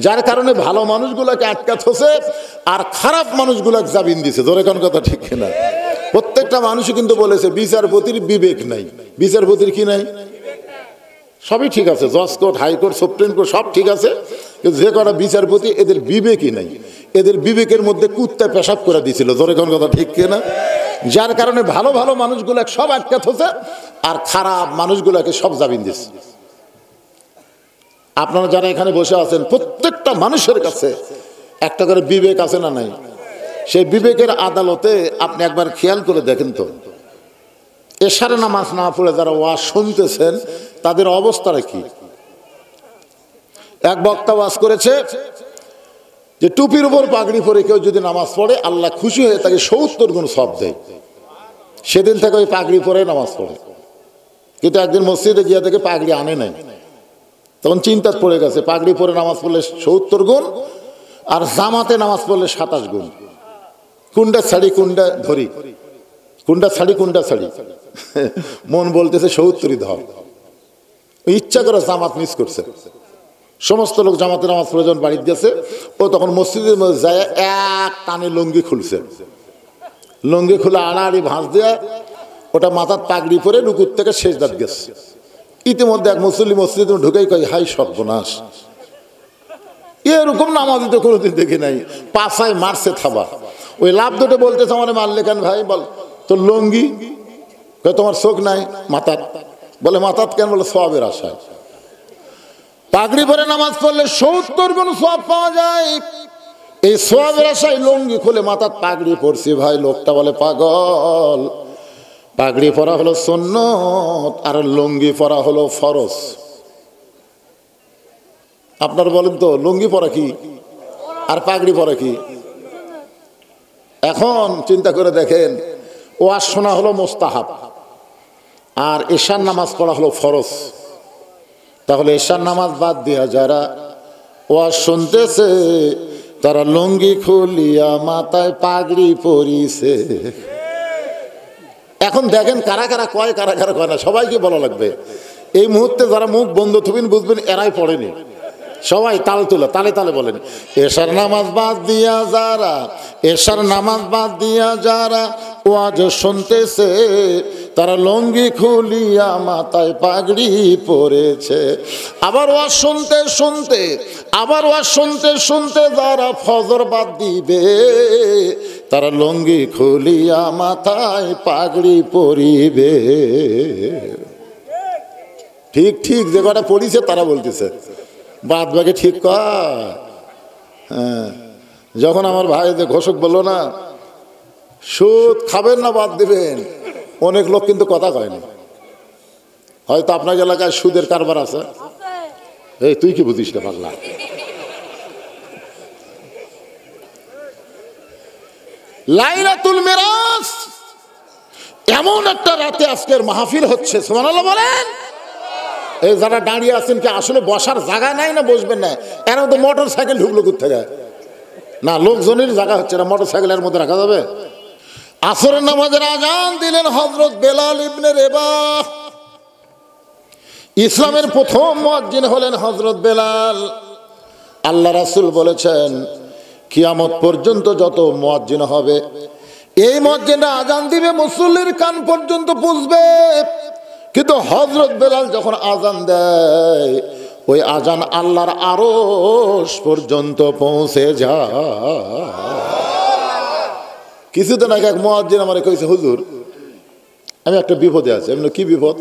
Speaker 1: যার কারণে ভালো মানুষগুলোকে আটকাত হচ্ছে আর খারাপ মানুষগুলোকে জামিন দিছে। ধরে কোন কথা ঠিক কিনা? প্রত্যেকটা মানুষই কিন্তু বলেছে বিচারপতির বিবেক নাই। বিচারপতির কি নাই? সবই ঠিক আছে, জজ কোর্ট, হাইকোর্ট, সুপ্রিম কোর্ট সব ঠিক আছে, কিন্তু যে কটা বিচারপতি এদের বিবেকই নাই। এদের বিবেকের মধ্যে কুত্তা পেশাব করে দিয়েছিল। ধরে কোন কথা ঠিক কিনা? যার কারণে ভালো ভালো মানুষগুলো সব আটকাত হচ্ছে আর খারাপ মানুষগুলোকে সব জামিন দিচ্ছে। আপনারা যারা এখানে বসে আছেন, প্রত্যেকটা মানুষের কাছে একটা করে বিবেক আছে না নাই? সেই বিবেকের আদালতে আপনি একবার খেয়াল করে দেখেন তো, এশার নামাজ না পড়ে যারা ওয়াজ শুনতেছেন, তাদের অবস্থাটা কি? এক বক্তা ওয়াজ করেছে যে টুপির উপর পাগড়ি পরে কেউ যদি নামাজ পড়ে, আল্লাহ খুশি হয়ে তাকে 70 গুণ সওয়াব দেয়। সেদিন থেকে ওই পাগড়ি পরে নামাজ পড়ে। কিন্তু একদিন মসজিদে গিয়ে থেকে পাগড়ি আনে নাই, তখন চিন্তা পড়ে গেছে, পাগড়ি পরে নামাজ পড়লে 70 গুণ আর জামাতে নামাজ পড়লে 27 গুণ। কোনটা ছাড়ি কোনটা ধরি, কোনটা ছাড়ি কোনটা ছাড়ি? মন বলতেছে 70ই ধর। ইচ্ছা করে জামাত মিস করছে। সমস্ত লোক জামাতে নামাজ পড়ে যখন বাড়িতে গেছে, ও তখন মসজিদের মধ্যে যায় এক টানে লুঙ্গি খুলছে। লুঙ্গি খুলে আড়াআড়ি ভাঁজ দেয়া ওটা মাথার পাগড়ি পরে রুকুর থেকে সেজদাত গেছে। ইতিমধ্যে এক মুসল্লি মসজিদে ঢুকেই কয়, হাই সর্বনাশ, এরকম নামাজি তো কোনোদিন দেখি নাই। পাছায় মারছে থাবা। ওই লাভ দুটো বলতেছে, আমার মারলে কেন ভাই? বল তোর লুঙ্গি। তোমার চোখ নাই মাথার? বলে মাথার কেন? বলে সওয়াবের আশায়। পাগড়ি পরে নামাজ পড়লে 70 গুণ সওয়াব পাওয়া যায়। এই সওয়াবের আশায় লুঙ্গি খুলে মাথার পাগড়ি পরছি। ভাই লোকটা বলে, পাগল, পাগড়ি পরা হলো সুন্নত আর লুঙ্গি পরা হলো ফরজ। আপনার বলেন তো, লুঙ্গি পরা কি আর পাগড়ি পরা কি? এখন চিন্তা করে দেখেন, ওয়াজ শোনা হলো মুস্তাহাব আর এশার নামাজ পড়া হলো ফরজ। তাহলে এশার নামাজ বাদ দিয়া যারা ওয়াজ শুনতেছে, তারা লুঙ্গি খুলিয়া মাথায় পাগড়ি পরিছে। এখন দেখেন কারা কারা কয়, কারা কারা কয় না, সবাইকে বলা লাগবে। এই মুহূর্তে যারা মুখ বন্ধ থুবেন, বুঝবেন এরাই পড়েনি। সবাই তাল তোলা, তালে তালে বলেন, এশার নামাজ বাদ দিয়া যারা, এশার নামাজ বাদ দিয়া যারা ওয়াজ শুনতেছে, তারা লুঙ্গি খুলিয়া মাথায় পাগড়ি পরেছে। আবার ওয়াজ শুনতে শুনতে, আবার ওয়াজ শুনতে শুনতে যারা ফজর বাদ দিবে, তারা লুঙ্গি খুলিয়া মাথায় পাগড়ি পরিবে। ঠিক ঠিক যে কটা পড়িছে তারা বলতেছে, বাদ বাকি ঠিক কয়। হ্যাঁ, যখন আমার ভাই যে ঘোষক বললো না, সুদ খাবেন না বাদ দিবেন, অনেক লোক কিন্তু কথা কয়নি। হয়তো আপনার এলাকায় সুদের কারবার আছে। এই তুই কি বুঝিস না পাগলা? লাইলাতুল মিরাজ এমন একটা রাতে আজকের মাহফিল হচ্ছে, সুবহানাল্লাহ বলেন। এই যারা দাঁড়িয়ে আছেন কি আসলে বসার জায়গা নাই না বসবেন না? এর মধ্যে মোটর সাইকেল ঢুকলো কোথেকে? না, লোকজনের জায়গা হচ্ছে না, মোটর সাইকেলের মধ্যে রাখা যাবে? আসরের নামাজের আজান দিলেন হযরত বেলাল ইবনে রেবাহ। ইসলামের প্রথম মুয়াজ্জিন হলেন হযরত বেলাল। আল্লাহ রাসূল বলেছেন কিয়ামত পর্যন্ত যত মুয়াজ্জিন হবে, এই মুয়াজ্জিনরা আজান দিবে মুসল্লির কান পর্যন্ত পৌঁছবে, কিন্তু হযরত বেলাল যখন আজান দেয় ওই আজান আল্লাহর আরশ পর্যন্ত পৌঁছে যায়। কিছুদিন আগে এক মুয়াজ্জিন আমারে কইছে, হুজুর আমি একটা বিপদে আছি। আমি কি বিপদ?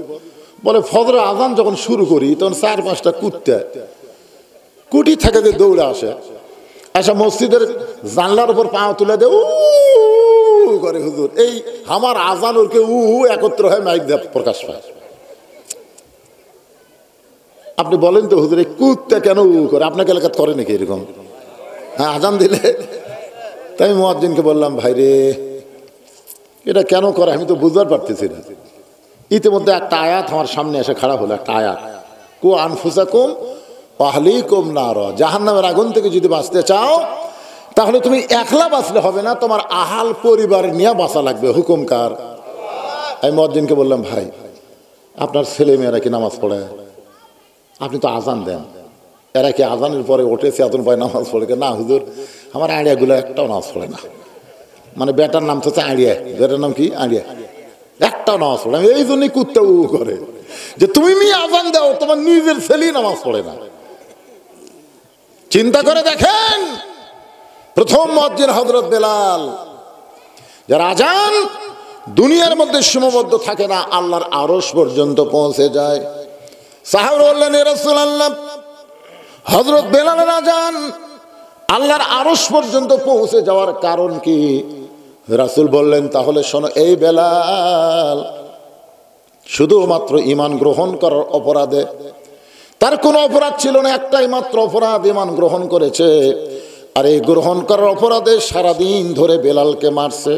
Speaker 1: বলে ফজরের আজান যখন শুরু করি তখন 4-5টা কুটি থেকে যে দৌড়ে আসে, আচ্ছা মসজিদের জানলার উপর পা তুলে দেয় উ করে। হুজুর এই আমার আজান ওরকে উ একত্র হয়ে মাইক দিয়ে প্রকাশ পায়। আপনি বলেন তো হুজুর এই কুত্তা কেন উ করে? আপনাকে এলাকাত করে নাকি এরকম? হ্যাঁ, আজান দিলে। তাই আমি মুয়াজ্জিনকে বললাম, ভাই রে এটা কেন করে আমি তো বুঝতে পারতেছি না। ইতিমধ্যে একটা আয়াত আমার সামনে এসে খারাপ হলো, একটা আয়াত, কু আনফুসাকুম ওয়া আহলিকুম নার, জাহান্নামের আগুন থেকে যদি বাঁচতে চাও তাহলে তুমি একলা বাঁচলে হবে না, তোমার আহাল পরিবার নিয়ে বাঁচা লাগবে। হুকুম কার? আমি মুয়াজ্জিনকে বললাম, ভাই আপনার ছেলে মেয়েরা কি নামাজ পড়ে? আপনি তো আজান দেন, এরা কি আজানের পরে ওঠে চেতন পায় নামাজ পড়ে? না হুজুর আমার আড়িয়াগুলো একটাও নামাজ পড়ে না। মানে বেটার নাম তো আড়িয়া, বেটার নাম কি? আড়িয়া, একটাও নামাজ পড়ে। এই জন্যই কুত্তা উ করে যে তুমি মেয়ে আজান দাও, তোমার নিজের ছেলেই নামাজ পড়ে না। চিন্তা করে দেখেন, প্রথম মুয়াজ্জিন হযরত বেলাল, যার আজান দুনিয়ার মধ্যে সীমাবদ্ধ থাকে না, আল্লাহর আরশ পর্যন্ত পৌঁছে যায়। সাহাবা বললেন, ইয়া রাসূলুল্লাহ হযরত বেলালের আজান আল্লাহর আরশ পর্যন্ত পৌঁছে যাওয়ার কারণ কি? রাসূল বললেন, তাহলে শোনো, এই বেলাল শুধুমাত্র ঈমান গ্রহণ করার অপরাধে, তার কোনো অপরাধ ছিল না, একটাই মাত্র অপরাধ, ঈমান গ্রহণ করেছে। আর এই গ্রহণ করার অপরাধে সারাদিন ধরে বেলালকে মারছে।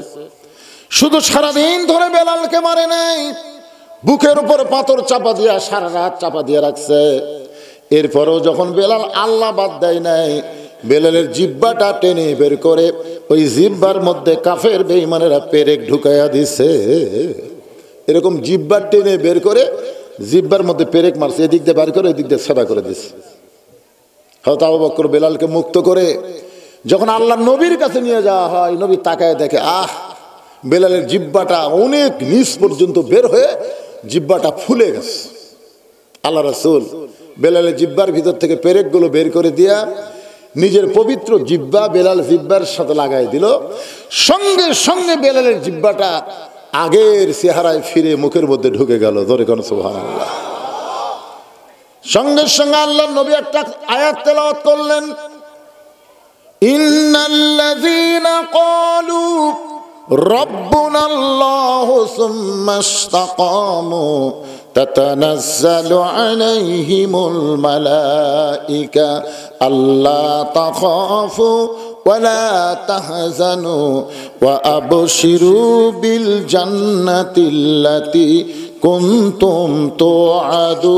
Speaker 1: শুধু সারাদিন ধরে বেলালকে মারে নাই, বুকের উপর পাথর চাপা দিয়া সারা রাত চাপা দিয়ে রাখছে। এরপরেও যখন বেলাল আল্লাহ বাদ দেয় নাই, বেলালের জিহ্বাটা টেনে বের করে ওই জিহ্বার মধ্যে কাফের বেঈমানেরা পেরেক ঢুকাইয়া দিছে। এরকম জিহ্বা টেনে বের করে জিহ্বার মধ্যে পেরেক মারছে, এদিক দিয়ে বের করে এদিক দিয়ে সাদা করে দিছে। হযরত আবু বকর বেলালকে মুক্ত করে যখন আল্লাহ নবীর কাছে নিয়ে যাওয়া হয়, নবী তাকায় দেখে বেলালের জিহ্বাটা অনেক নিচ পর্যন্ত বের হয়ে জিহ্বাটা ফুলে গেছে। আল্লাহ রাসূল বেলালের জিহ্বার ভিতর থেকে পেরেকগুলো বের করে দিয়া নিজের পবিত্র জিহ্বা বেলাল জিহ্বার সাথে লাগাই দিল। সঙ্গে সঙ্গে বেলালের জিহ্বাটা আগের চেহারায় ফিরে মুখের মধ্যে ঢুকে গেল। ধরে কোন সুবহানাল্লাহ। সঙ্গে সঙ্গে আল্লাহ নবী একটা আয়াত তেলাওয়াত করলেন, ইন্নাল্লাযীনা ক্বালু রাব্বুনাল্লাহু সুম্মা ইসতাকামু তাতানাজ্জালু আলাইহিমুল মালাইকা আল্লা তাখাফু ওয়ালা তাহজানু ওয়া আবশিরু বিল জান্নাতিল্লাতী কুনতুম তুআদুন।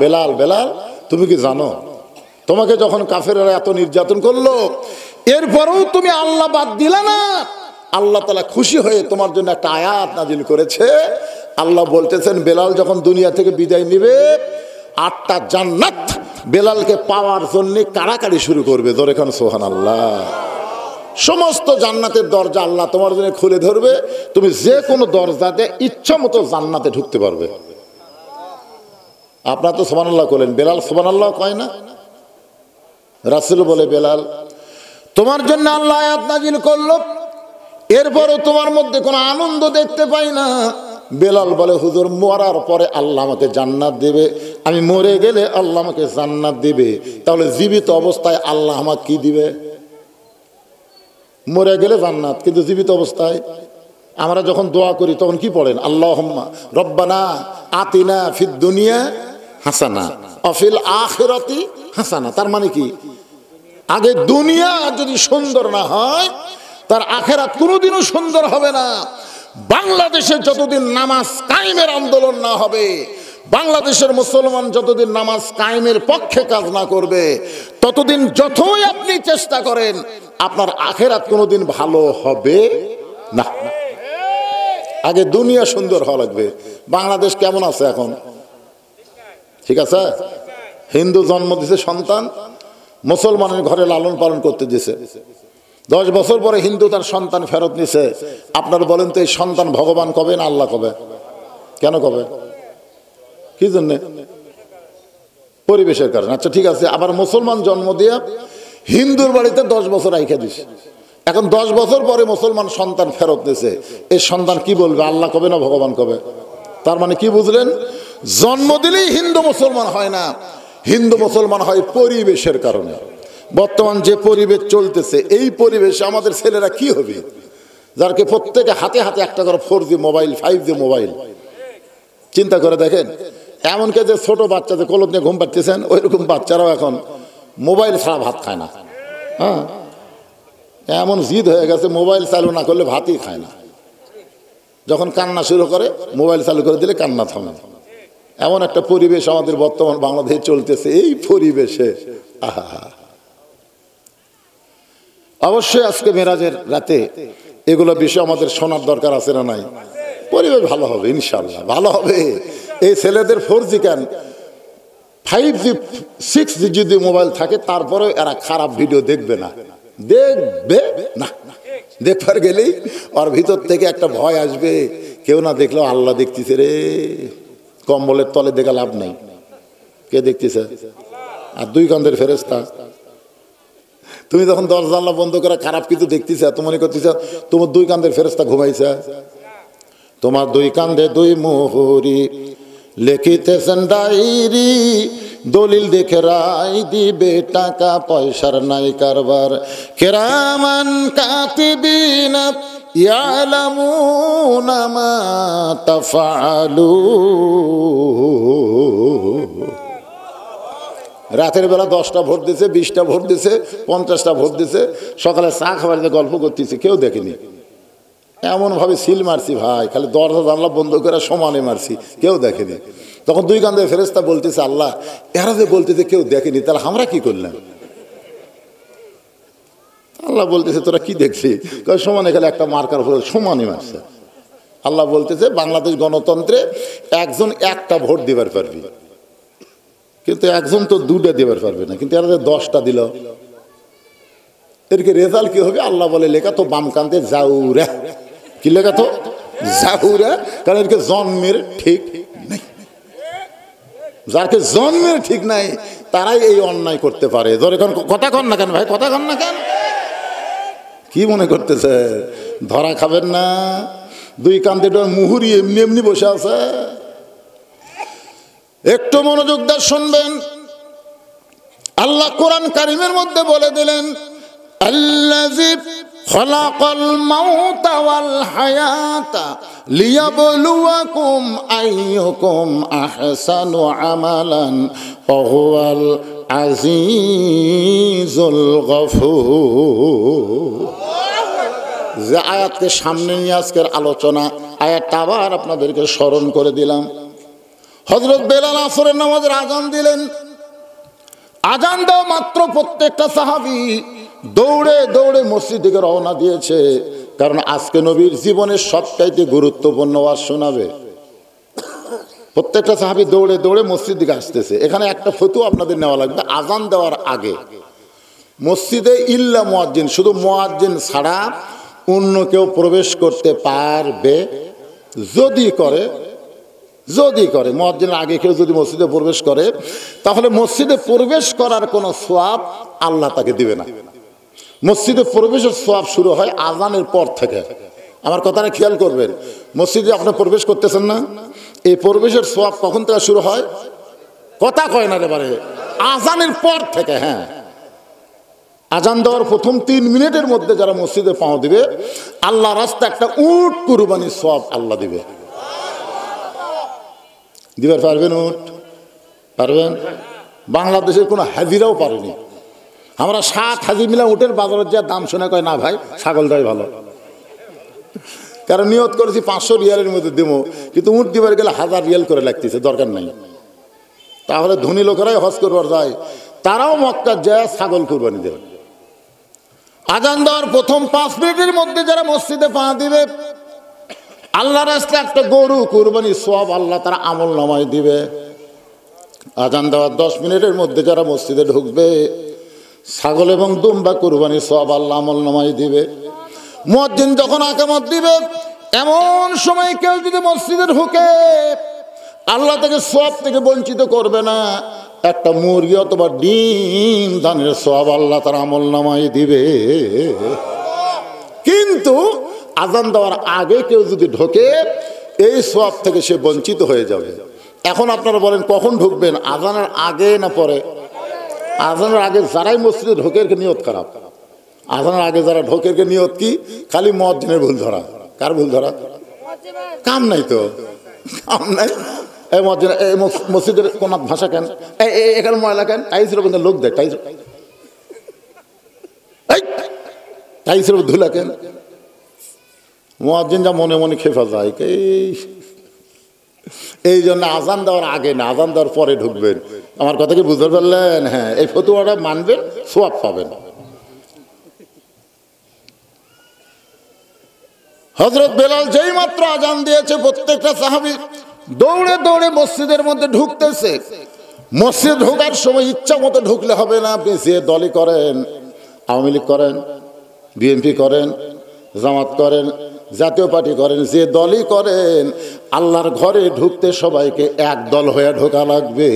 Speaker 1: বেলাল, বেলাল তুমি কি জানো, তোমাকে যখন কাফেররা এত নির্যাতন করলো, এরপরেও তুমি আল্লাহ বাদ দিলা না, আল্লাহ তাআলা খুশি হয়ে তোমার জন্য একটা আয়াত নাজিল করেছে। আল্লাহ বলতেছেন, বেলাল যখন দুনিয়া থেকে বিদায় নিবে, 8টা জান্নাত বেলালকে পাওয়ার জন্য কাড়াকাড়ি শুরু করবে। ধরে খান সুবহানাল্লাহ। সমস্ত জান্নাতের দরজা আল্লাহ তোমার জন্য খুলে ধরবে, তুমি যে কোনো দরজাতে ইচ্ছা মতো জান্নাতে ঢুকতে পারবে। আপনারা তো সুবহানাল্লাহ বলেন, বেলাল সুবহানাল্লাহ কয় না? রাসূল বলে, বেলাল তোমার জন্য আল্লাহ আয়াত নাজিল করলো, এরপরও তোমার মধ্যে কোনো আনন্দ দেখতে পাই না। বেলাল বলে, হুজুর মরার পরে আল্লাহ আমাকে জান্নাত দেবে, আমি মরে গেলে আল্লাহ আমাকে জান্নাত দিবে, তাহলে জীবিত অবস্থায় আল্লাহ আমাকে কি দিবে? মরে গেলে জান্নাত, কিন্তু জীবিত অবস্থায় আমরা যখন দোয়া করি তখন কি পড়েন? আল্লাহুম্মা রব্বানা আতিনা ফিদ দুনিয়া হাসানা ওয়া ফিল আখিরাতি হাসানা। তার মানে কি? আগে দুনিয়া যদি সুন্দর না হয় তার আখেরাত কোনোদিনও সুন্দর হবে না। বাংলাদেশে যতদিন নামাজ কায়েমের আন্দোলন না হবে, বাংলাদেশের মুসলমান যতদিন নামাজ কায়েমের পক্ষে কাজ না করবে, ততদিন যতই আপনি চেষ্টা করেন আপনার আখেরাত কোনোদিন ভালো হবে না। আগে দুনিয়া সুন্দর হওয়া লাগবে। বাংলাদেশ কেমন আছে এখন? ঠিক আছে? হিন্দু জন্ম দিছে সন্তান, মুসলমানের ঘরে লালন পালন করতে দিছে, 10 বছর পরে হিন্দু তার সন্তান ফেরত নিছে। আপনার বলেন তো এই সন্তান ভগবান কবে না আল্লাহ কবে? কেন কবে? কি জন্য? পরিবেশের কারণে। আচ্ছা ঠিক আছে, আবার মুসলমান জন্ম দিয়ে হিন্দুর বাড়িতে 10 বছর রাইখা দিছে, এখন 10 বছর পরে মুসলমান সন্তান ফেরত দিছে, এই সন্তান কি বলবে? আল্লাহ কবে না ভগবান কবে? তার মানে কি বুঝলেন? জন্ম দিলেই হিন্দু মুসলমান হয় না, হিন্দু মুসলমান হয় পরিবেশের কারণে। বর্তমান যে পরিবেশ চলতেছে, এই পরিবেশে আমাদের ছেলেরা কি হবে? যারকে প্রত্যেকে হাতে হাতে একটা করে 4G মোবাইল, 5G মোবাইল। চিন্তা করে দেখেন, এমনকি যে ছোট বাচ্চা যে কোলন নিয়ে ঘুম পাচ্ছেন, ওই রকম বাচ্চারাও এখন মোবাইল ছাড়া ভাত খায় না। হ্যাঁ, এমন জিদ হয়ে গেছে, মোবাইল চালু না করলে ভাতই খায় না। যখন কান্না শুরু করে মোবাইল চালু করে দিলে কান্না থামে। এমন একটা পরিবেশ আমাদের বর্তমান বাংলাদেশে চলতেছে। এই পরিবেশে অবশ্যই আজকে মেরাজের রাতে এগুলো বিষয় আমাদের শোনার দরকার আছে না নাই? পরিবেশ ভালো হবে, ইনশাআল্লাহ ভালো হবে। এই ছেলেদের 4G কেন, 5G 6G যদি মোবাইল থাকে তারপরে এরা খারাপ ভিডিও দেখবে না, দেখবে না। দেখবার গেলেই ওর ভিতর থেকে একটা ভয় আসবে, কেউ না দেখলেও আল্লাহ দেখতেছে রে। কম্বলের তলে দেখা লাভ নেই, কে দেখতেছে? আর 2 কাঁধের ফেরেশতা। তুমি যখন দরজা জানলা বন্ধ করে খারাপ কিছু দেখতেছ, তো মনে করতেছ তোমার 2 কাঁধের ফেরেশতা ঘুমাইছে। তোমার 2 কাঁধে 2 মোহরি, লিখিতেছেন ডায়েরি, দলিল দেখে রায় দিবে, টাকা পয়সার নাই কারবার। কিরামান কাতিবিন ইয়ালামুনা মা তাফআলুন। রাতের বেলা 10টা ভোট দিছে, 20টা ভোট দিছে, 50টা ভোট দিছে, সকালে চা খাবার যে গল্প করতেছি, কেউ দেখেনি। এমন ভাবে সিল মারছি ভাই, খালি দরজা জানলা বন্ধ করে সমানে মারছি, কেউ দেখেনি। তখন 2 কাঁধে ফেরেশতা বলতেছে, আল্লাহ এরা যে বলতেছে কেউ দেখেনি, তাহলে আমরা কি করলাম? আল্লাহ বলতেছে তোরা কি দেখছি? সমানে খালি একটা মার্কার উপরে সমানে মারছে। আল্লাহ বলতেছে বাংলাদেশ গণতন্ত্রে একজন একটা ভোট দিবার পারবি, কিন্তু একজন তো 2টা দিবার পারবে না, কিন্তু এরা যে 10টা দিল, এরকে রেজাল্ট কি হবে? আল্লাহ বলে লেখা তো বাম কান্তে জাউরা। কি লেখা তো? জাউরা। কারণ এরকে জন্মের ঠিক নাই। যারকে জন্মের ঠিক নাই তারাই এই অন্যায় করতে পারে। ধরে কথা কন না কেন ভাই, কথা কন না কেন? কি মনে করতেছে ধরা খাবেন না? 2 কান্দে মুহুরি এমনি এমনি বসে আছে। একটু মনোযোগ দিয়ে শুনবেন। আল্লাহ কোরআন কারিমের মধ্যে বলে দিলেন, আল্লাযী খালাকাল মাউতা ওয়াল হায়াতা লিয়াবলুয়াকুম আইয়ুকুম আহসানু আমালান ওয়া হুয়াল আজিজুল গফুর। যে আয়াতকে সামনে নিয়ে আজকের আলোচনা, আয়াতটা আবার আপনাদেরকে স্মরণ করে দিলাম। হযরত বেলাল আসরের নামাজের আযান দিলেন। আযান দেওয়া মাত্র প্রত্যেকটা সাহাবী দৌড়ে দৌড়ে মসজিদ থেকে রওনা দিয়েছে, কারণ আজকে নবীর জীবনের সবচাইতে গুরুত্বপূর্ণ ওয়াজ শোনাবে। প্রত্যেকটা সাহাবী দৌড়ে দৌড়ে মসজিদ দিকে আসতেছে। এখানে একটা ফতোয়া আপনাদের নেওয়া লাগবে। আযান দেওয়ার আগে মসজিদে ইল্লা মুয়াজ্জিন, শুধু মুয়াজ্জিন ছাড়া অন্য কেউ প্রবেশ করতে পারবে। যদি করে মুয়াজ্জিনের আগে কেউ যদি মসজিদে প্রবেশ করে, তাহলে মসজিদে প্রবেশ করার কোনো সওয়াব আল্লাহ তাকে দিবে না। মসজিদে প্রবেশের সওয়াব শুরু হয় আযানের পর থেকে। আমার কথাটা খেয়াল করবেন। মসজিদে আপনি প্রবেশ করতেছেন না, এই প্রবেশের সওয়াব কখন থেকে শুরু হয়? কথা কয় না রে বারে, আযানের পর থেকে। হ্যাঁ, আযান দেওয়ার প্রথম 3 মিনিটের মধ্যে যারা মসজিদে পাও দিবে, আল্লাহ রাস্তা একটা উট কুরবানির সওয়াব আল্লাহ দিবে। দিবার পারবেন? উট পারবেন? বাংলাদেশের কোনো হাজিরাও পারেনি। আমরা 7 হাজি মিলা উটের বাজারের যা দাম শুনে কয় না ভাই ছাগল দেয় ভালো, কারণ নিয়ত করেছি 500 রিয়ালের মধ্যে দেবো, কিন্তু উট দিবার গেলে 1000 রিয়াল করে লাগতেছে, দরকার নাই। তাহলে ধনী লোকেরাই হজ করবার যায়, তারাও মক্কা যায় ছাগল কুরবানি দেবে। আজান দেওয়ার প্রথম 5 মিনিটের মধ্যে যারা মসজিদে পা দিবে, আল্লাহর রাস্তায় একটা গরু কুরবানি সওয়াব আল্লাহ তারা আমল নামায় দিবে। আজান দেওয়ার 10 মিনিটের মধ্যে যারা মসজিদে ঢুকবে, ছাগল এবং দুম্বা কুরবানি সওয়াব আল্লাহ আমল নামায় দিবে। মুয়াজ্জিন যখন আকামত দিবে, এমন সময় কেউ যদি মসজিদে ঢুকে, আল্লাহ তাকে সওয়াব থেকে বঞ্চিত করবে না। একটা মুরগি অথবা ডিম দানের সওয়াব আল্লাহ তার আমল নামায় দিবে। কিন্তু আজান দেওয়ার আগে কেউ যদি ঢোকে, এই সওয়াব থেকে সে বঞ্চিত হয়ে যাবে। এখন আপনারা বলেন কখন ঢুকবেন, আজানের আগে না পরে? আজানের আগে যারাই মসজিদে ঢোকে এর নিয়ত খারাপ। আজানের আগে যারা ঢোকে এর নিয়ত কি? খালি মুয়াজ্জিনের ভুল ধরা। কার ভুল ধরা? কাম নাই তো, কাম নাই। এই মুয়াজ্জিন এই মসজিদের কোন ভাষা কেন, এখানে ময়লা কেন, টাইসের উপর লোক দেয়, টাইসের উপর ধুলা কেন? মুয়াজ্জিন যা মনে মনে খেপা যায়। এই জন্য আজান দেওয়ার আগে না, আজান দেওয়ার পরে ঢুকবেন। আমার কথা কি বুঝতে পারলেন? হ্যাঁ, এই ফতোয়াটা মানবেন, সওয়াব পাবেন। হযরত বেলাল যেই মাত্র আজান দিয়েছে, প্রত্যেকটা সাহাবী দৌড়ে দৌড়ে মসজিদের মধ্যে ঢুকতেছে। মসজিদ ঢোকার সময় ইচ্ছা মতো ঢুকলে হবে না। আপনি যে দলই করেন, আওয়ামী লীগ করেন, বিএনপি করেন, জামাত করেন, জাতীয় পার্টি করেন, যে দলই করেন, আল্লাহর ঘরে ঢুকতে সবাইকে এক দল হয়ে ঢোকা লাগবে।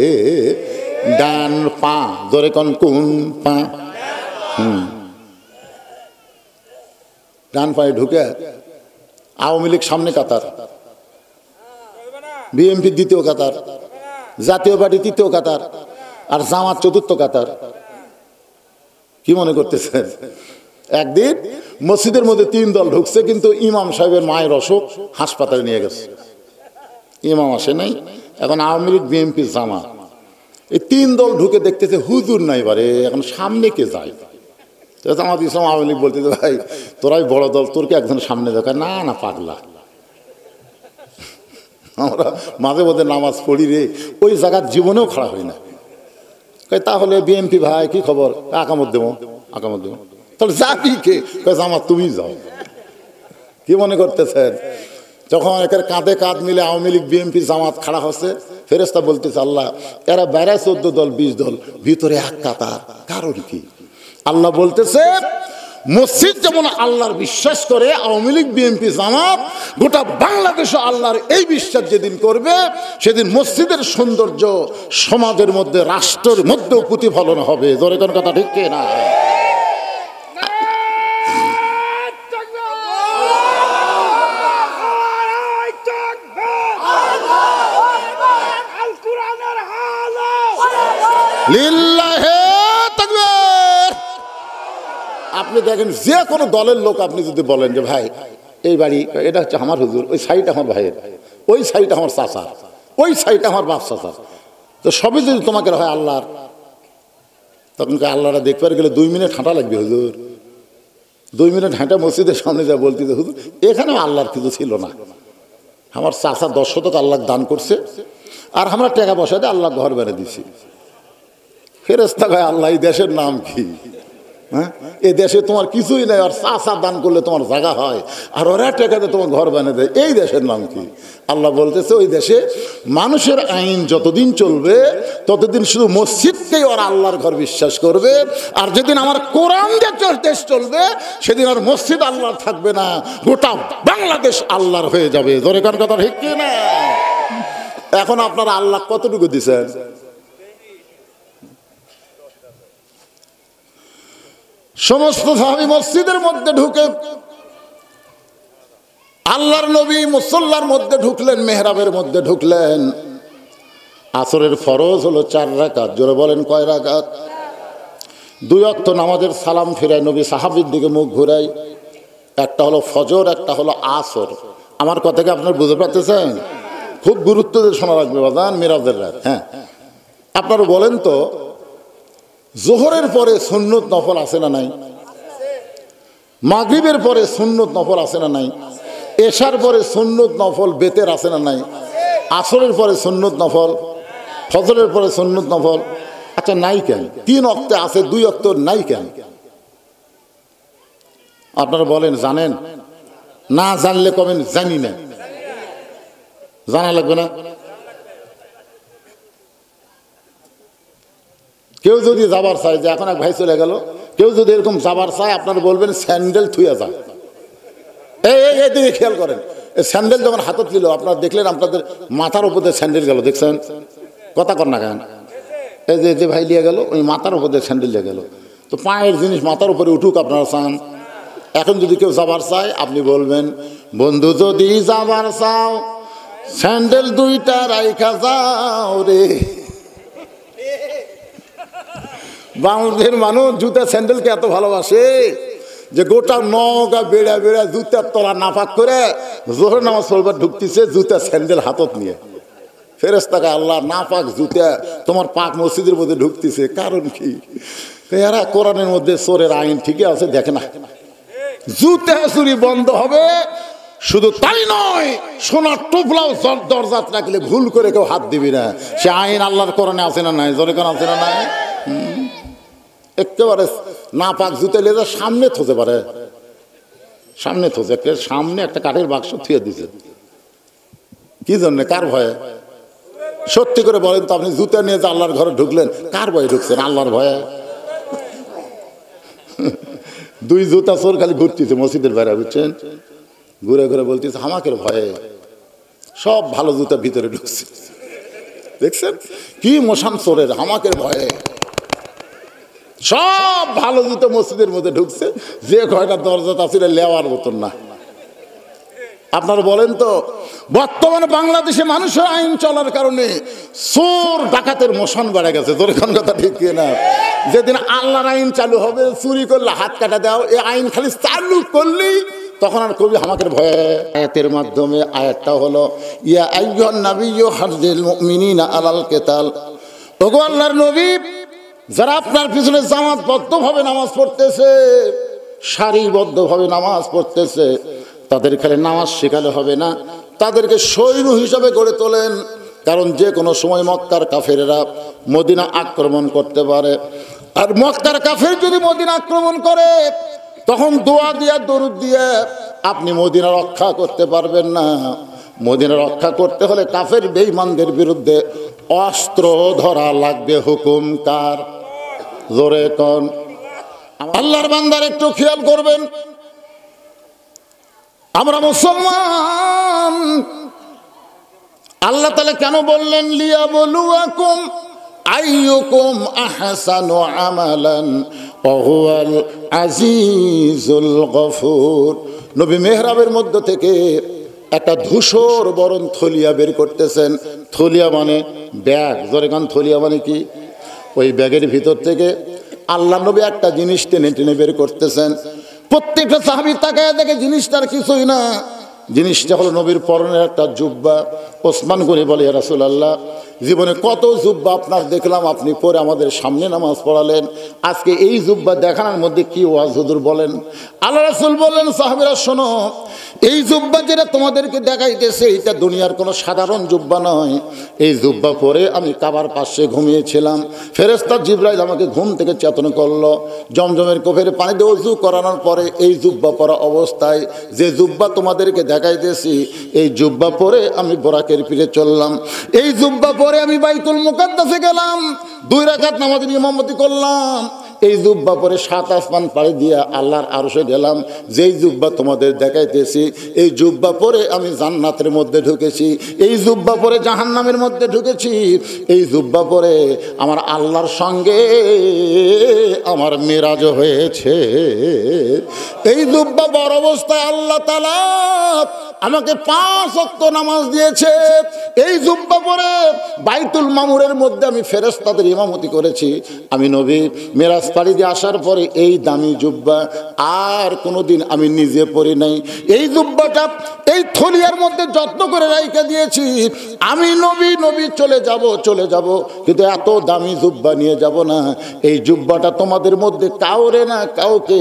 Speaker 1: ডান পা ধরে কোন পা, ডান পায়ে ঢুকে আওয়ামী লীগ সামনে কাতার, বিএনপি দ্বিতীয় কাতার, জাতীয় পার্টি তৃতীয় কাতার, আর জামাত চতুর্থ কাতার। কি মনে করতেছেন? একদিন মসজিদের মধ্যে 3 দল ঢুকছে, কিন্তু ইমাম সাহেবের মায়ের অসুখ, হাসপাতালে নিয়ে গেছে। ইমাম আসে নাই। এখন আওয়ামী লীগ, বিএনপি, জামাত এই 3 দল ঢুকে দেখতেছে হুজুর নাই, বারে এখন সামনে কে যায়? জামাত ইসলাম আওয়ামী লীগ বলতেছে ভাই তোরাই বড় দল, তোর কি একজন সামনে দেখা? না না পাগলা, আমরা মাঝে মধ্যে নামাজ পড়ি রে, ওই জায়গার জীবনেও খাড়া হই না। তাহলে বিএনপি ভাই কি খবর? আকামত দেবো, আকামত দেবো। তাহলে যাবি কে? জামাত তুমি যাও। কি মনে করতেছেন? যখন একের কাঁধে কাঁধ মিলে আওয়ামী লীগ, বিএনপি, জামাত খাড়া হচ্ছে, ফেরেশতা বলতেছে আল্লাহ এরা বাইরে 14 দল 20 দল, ভিতরে এক কাতার, কারণ কি? আল্লাহ বলতেছে মসজিদ যেমন আল্লাহর বিশ্বাস করে, আওয়ামী লীগ, বিএনপি, জামাত গোটা বাংলাদেশে আল্লাহর এই বিশ্বাস যেদিন করবে, সেদিন মসজিদের সৌন্দর্য সমাজের মধ্যে, রাষ্ট্রের মধ্যেও প্রতিফলন হবে। জোরে কোন কথা ঠিক না? আপনি দেখেন যে কোনো দলের লোক আপনি যদি বলেন যে ভাই এই বাড়ি এটা হচ্ছে আমার হুজুর, ওই সাইড আমার ভাইয়ের, ওই সাইড আমার চাচা, ওই সাইড আমার বাপ চাচা, তো সবই যদি তোমাকে হয় আল্লাহর, তখন আল্লাহরা দেখবার গেলে 2 মিনিট হাঁটা লাগবে হুজুর। 2 মিনিট হাঁটা মসজিদের সামনে যা বলতে হুজুর এখানেও আল্লাহর কিছু ছিল না, আমার চাচা 10 শতক আল্লাহ দান করছে, আর আমরা টাকা পয়সা দিয়ে আল্লাহ ঘর বেড়ে দিছি। ফেরেশতা কয় আল্লাহ এই দেশের নাম কি? হ্যাঁ, এই দেশে তোমার কিছুই নাই, আর চাচা দান করলে তোমার জায়গা হয়, আর ওরা টাকাতে তোমার ঘর বানিয়ে দেয়, এই দেশের নাম কি? আল্লাহ বলতেছে ওই দেশে মানুষের আইন যতদিন চলবে ততদিন শুধু মসজিদকেই ওরা আল্লাহর ঘর বিশ্বাস করবে, আর যেদিন আমার কোরআন দিয়ে দেশ চলবে সেদিন আর মসজিদ আল্লাহর থাকবে না, গোটা বাংলাদেশ আল্লাহর হয়ে যাবে। জোরে কোন কথা ঠিক কি না? এখন আপনারা আল্লাহ কতটুকু দিচ্ছেন? সমস্ত সাহাবী মসজিদের মধ্যে ঢুকে আল্লাহর নবী মুসল্লার মধ্যে ঢুকলেন, মেহরাবের মধ্যে ঢুকলেন। আসরের ফরজ হলো 4 রাকাত। জোরে বলেন কয় রাকাত? 2 ওয়াক্ত নামাজের সালাম ফিরায় নবী সাহাবীর দিকে মুখ ঘুরাই। একটা হলো ফজর, একটা হলো আসর। আমার কথা কি আপনারা বুঝতে পারতেছেন? খুব গুরুত্ব দিয়ে শোনা রাখবে বাজান, মিরাজের রাত। হ্যাঁ, আপনারা বলেন তো জোহরের পরে সুন্নত নফল আছে না নাই? মাগরিবের পরে সুন্নত নফল আছে না নাই? এশার পরে সুন্নত নফল বেতের আছে না নাই? আসরের পরে সুন্নত নফল, ফজরের পরে সুন্নত নফল। আচ্ছা নাই কেন? 3 ওয়াক্তে আছে, 2 ওয়াক্ত নাই কেন? আপনারা বলেন জানেন? না জানলে কবেন জানি না। জানা লাগবে না? কেউ যদি যাবার চায়, যে এখন এক ভাই চলে গেল, কেউ যদি এরকম যাবার চায়, আপনারা বলবেন স্যান্ডেল থুয়া যায়। এই দিকে খেয়াল করেন, এই স্যান্ডেল যখন হাতত নিল, আপনারা দেখলেন আপনাদের মাথার উপর দিয়ে স্যান্ডেল গেল, দেখছেন? কথা কর না কেন? এই যে ভাই লিয়ে গেল, ওই মাথার উপর দিয়ে স্যান্ডেল লিয়ে গেল। তো পায়ের জিনিস মাথার উপরে উঠুক, আপনারা চান? এখন যদি কেউ যাবার চায়, আপনি বলবেন, বন্ধু যদি যাবার চাও, স্যান্ডেল 2টা রাইখা যাও রে। বাংলাদেশের মানুষ জুতা স্যান্ডেলকে এত ভালোবাসে যে গোটা নগা বেড়া বেড়া জুতার তলা নাপাক করে জোহর নামাজ পড়বার ঢুকতেছে জুতা স্যান্ডেল হাতত নিয়ে। ফেরেশতাকে আল্লাহ নাপাক জুতা তোমার পাক মসজিদের মধ্যে ঢুকতেছে, কারণ কি? এরা কোরআনের মধ্যে চোরের আইন ঠিকই আছে, দেখে না? জুতা চুরি বন্ধ হবে। শুধু তাই নয়, সোনার টোপলাও দরজাত রাখলে ভুল করে কেউ হাত দিবি না। সে আইন আল্লাহর কোরআনে আছে না নাই? জোরে কোন আছে না নাই? একেবারে না পাক জুতে লেজা সামনে থতে পারে, সামনে থতে, সামনে একটা কাঠের বাক্স থুয়ে দিছে। কি জন্য? কার ভয়ে? সত্যি করে বলেন তো, আপনি জুতা নিয়ে যে আল্লাহর ঘরে ঢুকলেন, কার ভয়ে ঢুকছেন? আল্লাহর ভয়ে? 2 জুতা চোর খালি ঘুরতেছে মসজিদের বাইরে, বুঝছেন? ঘুরে ঘুরে বলতেছে হামাকের ভয়ে সব ভালো জুতা ভিতরে ঢুকছে। দেখছেন কি মশান চোরের? হামাকের ভয়ে সব ভালো জুতো মসজিদের মধ্যে ঢুকছে, যে কয়টা দরজা ছিল লেওয়ার মতন না। আপনারা বলেন তো, বর্তমানে বাংলাদেশে মানুষের আইন চলার কারণে চোর ডাকাতের মোশন বেড়ে গেছে। তোর কোন কথা ঠিক না? যেদিন আল্লাহর আইন চালু হবে, চুরি করলে হাত কাটা দাও, এই আইন খালি চালু করলেই তখন আর কবি আমাকে ভয়ে। আয়াতের মাধ্যমে আয়াতটা হলো ইয়া আইয়ুহান নাবিয়্যু হারজিল মুমিনিনা আলাল কিতাল। ওগো আল্লাহর নবী, যারা আপনার পিছনে জামাতবদ্ধভাবে নামাজ পড়তেছে, সারিবদ্ধভাবে নামাজ পড়তেছে, তাদের খালি নামাজ শেখালে হবে না, তাদেরকে সৈন্য হিসাবে গড়ে তোলেন। কারণ যে কোনো সময় মক্কার কাফেরেরা মদিনা আক্রমণ করতে পারে। আর মক্কার কাফের যদি মদিনা আক্রমণ করে, তখন দোয়া দিয়া দরুদ দিয়ে আপনি মদিনা রক্ষা করতে পারবেন না। মদিনা রক্ষা করতে হলে কাফের বেঈমানদের বিরুদ্ধে অস্ত্র ধরা লাগবে। হুকুম কার? জোরে কোন? আল্লাহর বান্দার একটু খেয়াল করবেন, আমরা মুসলমান। আল্লাহ তাআলা কেন বললেন লিয়াবলুয়াকুম আইয়ুকুম আহসানু আমালান ওয়া হুয়াল আজিজুল গফুর। নবী মেহরাবের মধ্য থেকে একটা ধূসর বরণ থলিয়া বের করতেছেন। থলিয়া মানে ব্যাগ। জোরে কান, থলিয়া মানে কি? ওই ব্যাগের ভিতর থেকে আল্লাহ নবী একটা জিনিস টেনে টেনে বের করতেছেন। প্রত্যেকটা সাহাবী তাকায় দেখে জিনিসটার কিছুই না। জিনিসটা হলো নবীর পরনের একটা জুব্বা। ওসমান গনি বলে, ইয়া রাসূলুল্লাহ, জীবনে কত জুব্বা আপনার দেখলাম, আপনি পরে আমাদের সামনে নামাজ পড়ালেন, আজকে এই জুব্বা দেখানোর মধ্যে কি ওয়াজ হুজুর বলেন? আল্লাহ রাসূল বললেন, সাহাবীরা শোনো, এই জুব্বা যেটা তোমাদেরকে দেখাইতেছে, এটা দুনিয়ার কোনো সাধারণ জুব্বা নয়। এই জুব্বা পরে আমি কাবার পাশে ঘুমিয়েছিলাম, ফেরেশতা জিবরাইল আমাকে ঘুম থেকে চেতন করলো। জমজমের কোফের পানি দিয়ে ওযু করানোর পরে এই জুব্বা পরা অবস্থায় যে জুব্বা তোমাদেরকে দেখাইতেছি, এই জুব্বা পরে আমি বোরাকের পিঠে চললাম। এই জুব্বা পরে আমি বাইতুল মুকাদ্দাসে গেলাম, 2 রাকাত নামাজের ইমামতি করলাম। এই জুব্বা পরে 7 আসমান পাড়ি দিয়ে আল্লাহর আরশে গেলাম। যেই জুব্বা তোমাদের দেখাইতেছি, এই জুব্বা পরে আমি জান্নাতের মধ্যে ঢুকেছি, এই জুব্বা পরে জাহান্নামের মধ্যে ঢুকেছি, এই জুব্বা পরে আমার আল্লাহর সঙ্গে আমার মিরাজ হয়েছে। এই জুব্বা বড় অবস্থায় আল্লাহ তাআলা আমাকে 5 ওয়াক্ত নামাজ দিয়েছে। এই জুব্বা পরে বাইতুল মামুরের মধ্যে আমি ফেরেশতাদের ইমামতি করেছি। আমি নবী মেরাজ পাড়ি দিয়ে আসার পরে এই দামি জুব্বা আর কোনোদিন আমি নিজে পরি নাই। এই জুব্বাটা এই থলিয়ার মধ্যে যত্ন করে রাইখা দিয়েছি। আমি নবী চলে যাব, কিন্তু এত দামি জুব্বা নিয়ে যাব না। এই জুব্বাটা তোমাদের মধ্যে কাউরে না কাউকে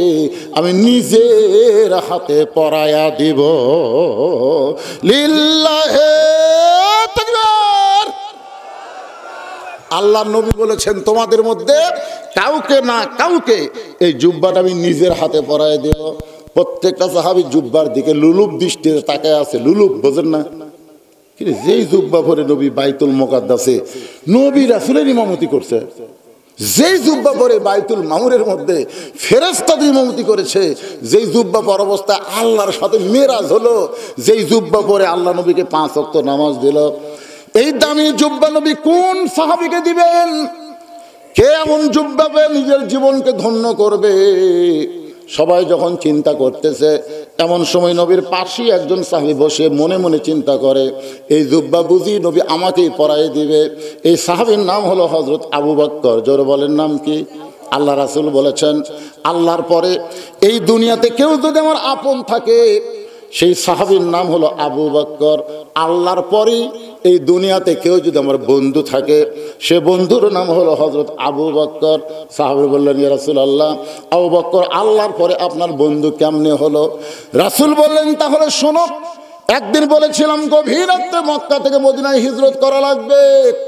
Speaker 1: আমি নিজের হাতে পরায়া দিব। লিল্লাহে তাকবীর। আল্লাহ নবী বলেছেন তোমাদের মধ্যে কাউকে না কাউকে এই জুব্বাটা আমি নিজের হাতে পরায় দেব। প্রত্যেকটা সাহাবী জুব্বার দিকে লুলুপ দৃষ্টিতে তাকায় আছে। লুলুপ বোঝেন না? কিন্তু যেই জুব্বা পরে নবী বাইতুল মুকাদ্দাসে নবী রাসূলের ইমামতি করছে, যেই জুব্বা পরে বাইতুল মামুরের মধ্যে ফেরেশতাদের ইমামতি করেছে, যেই জুব্বা পর অবস্থা আল্লাহর সাথে মেরাজ হলো, যেই জুব্বা পরে আল্লাহ নবীকে 5 ওয়াক্ত নামাজ দিল, এই দামি জুব্বা নবী কোন সাহাবীকে দিবেন? কে এমন জুব্বা পেয়ে নিজের জীবনকে ধন্য করবে? সবাই যখন চিন্তা করতেছে, এমন সময় নবীর পাশে একজন সাহাবী বসে মনে মনে চিন্তা করে, এই জুব্বা বুঝি নবী আমাকেই পরাই দিবে। এই সাহাবীর নাম হলো হযরত আবু বকর। জোরে বলেন নাম কি? আল্লাহ রাসূল বলেছেন, আল্লাহর পরে এই দুনিয়াতে কেউ যদি আমার আপন থাকে সেই সাহাবীর নাম হলো আবু বকর। আল্লাহর পরে এই দুনিয়াতে কেউ যদি আমার বন্ধু থাকে সে বন্ধুর নাম হলো হযরত আবু বকর। সাহাবী বললেন, ইয়া রাসূলুল্লাহ, আবু বকর আল্লাহর পরে আপনার বন্ধু কেমনে হলো? রাসূল বললেন, তাহলে শোনো, একদিন বলেছিলাম গভীর রাতে মক্কা থেকে মদিনায় হিজরত করা লাগবে।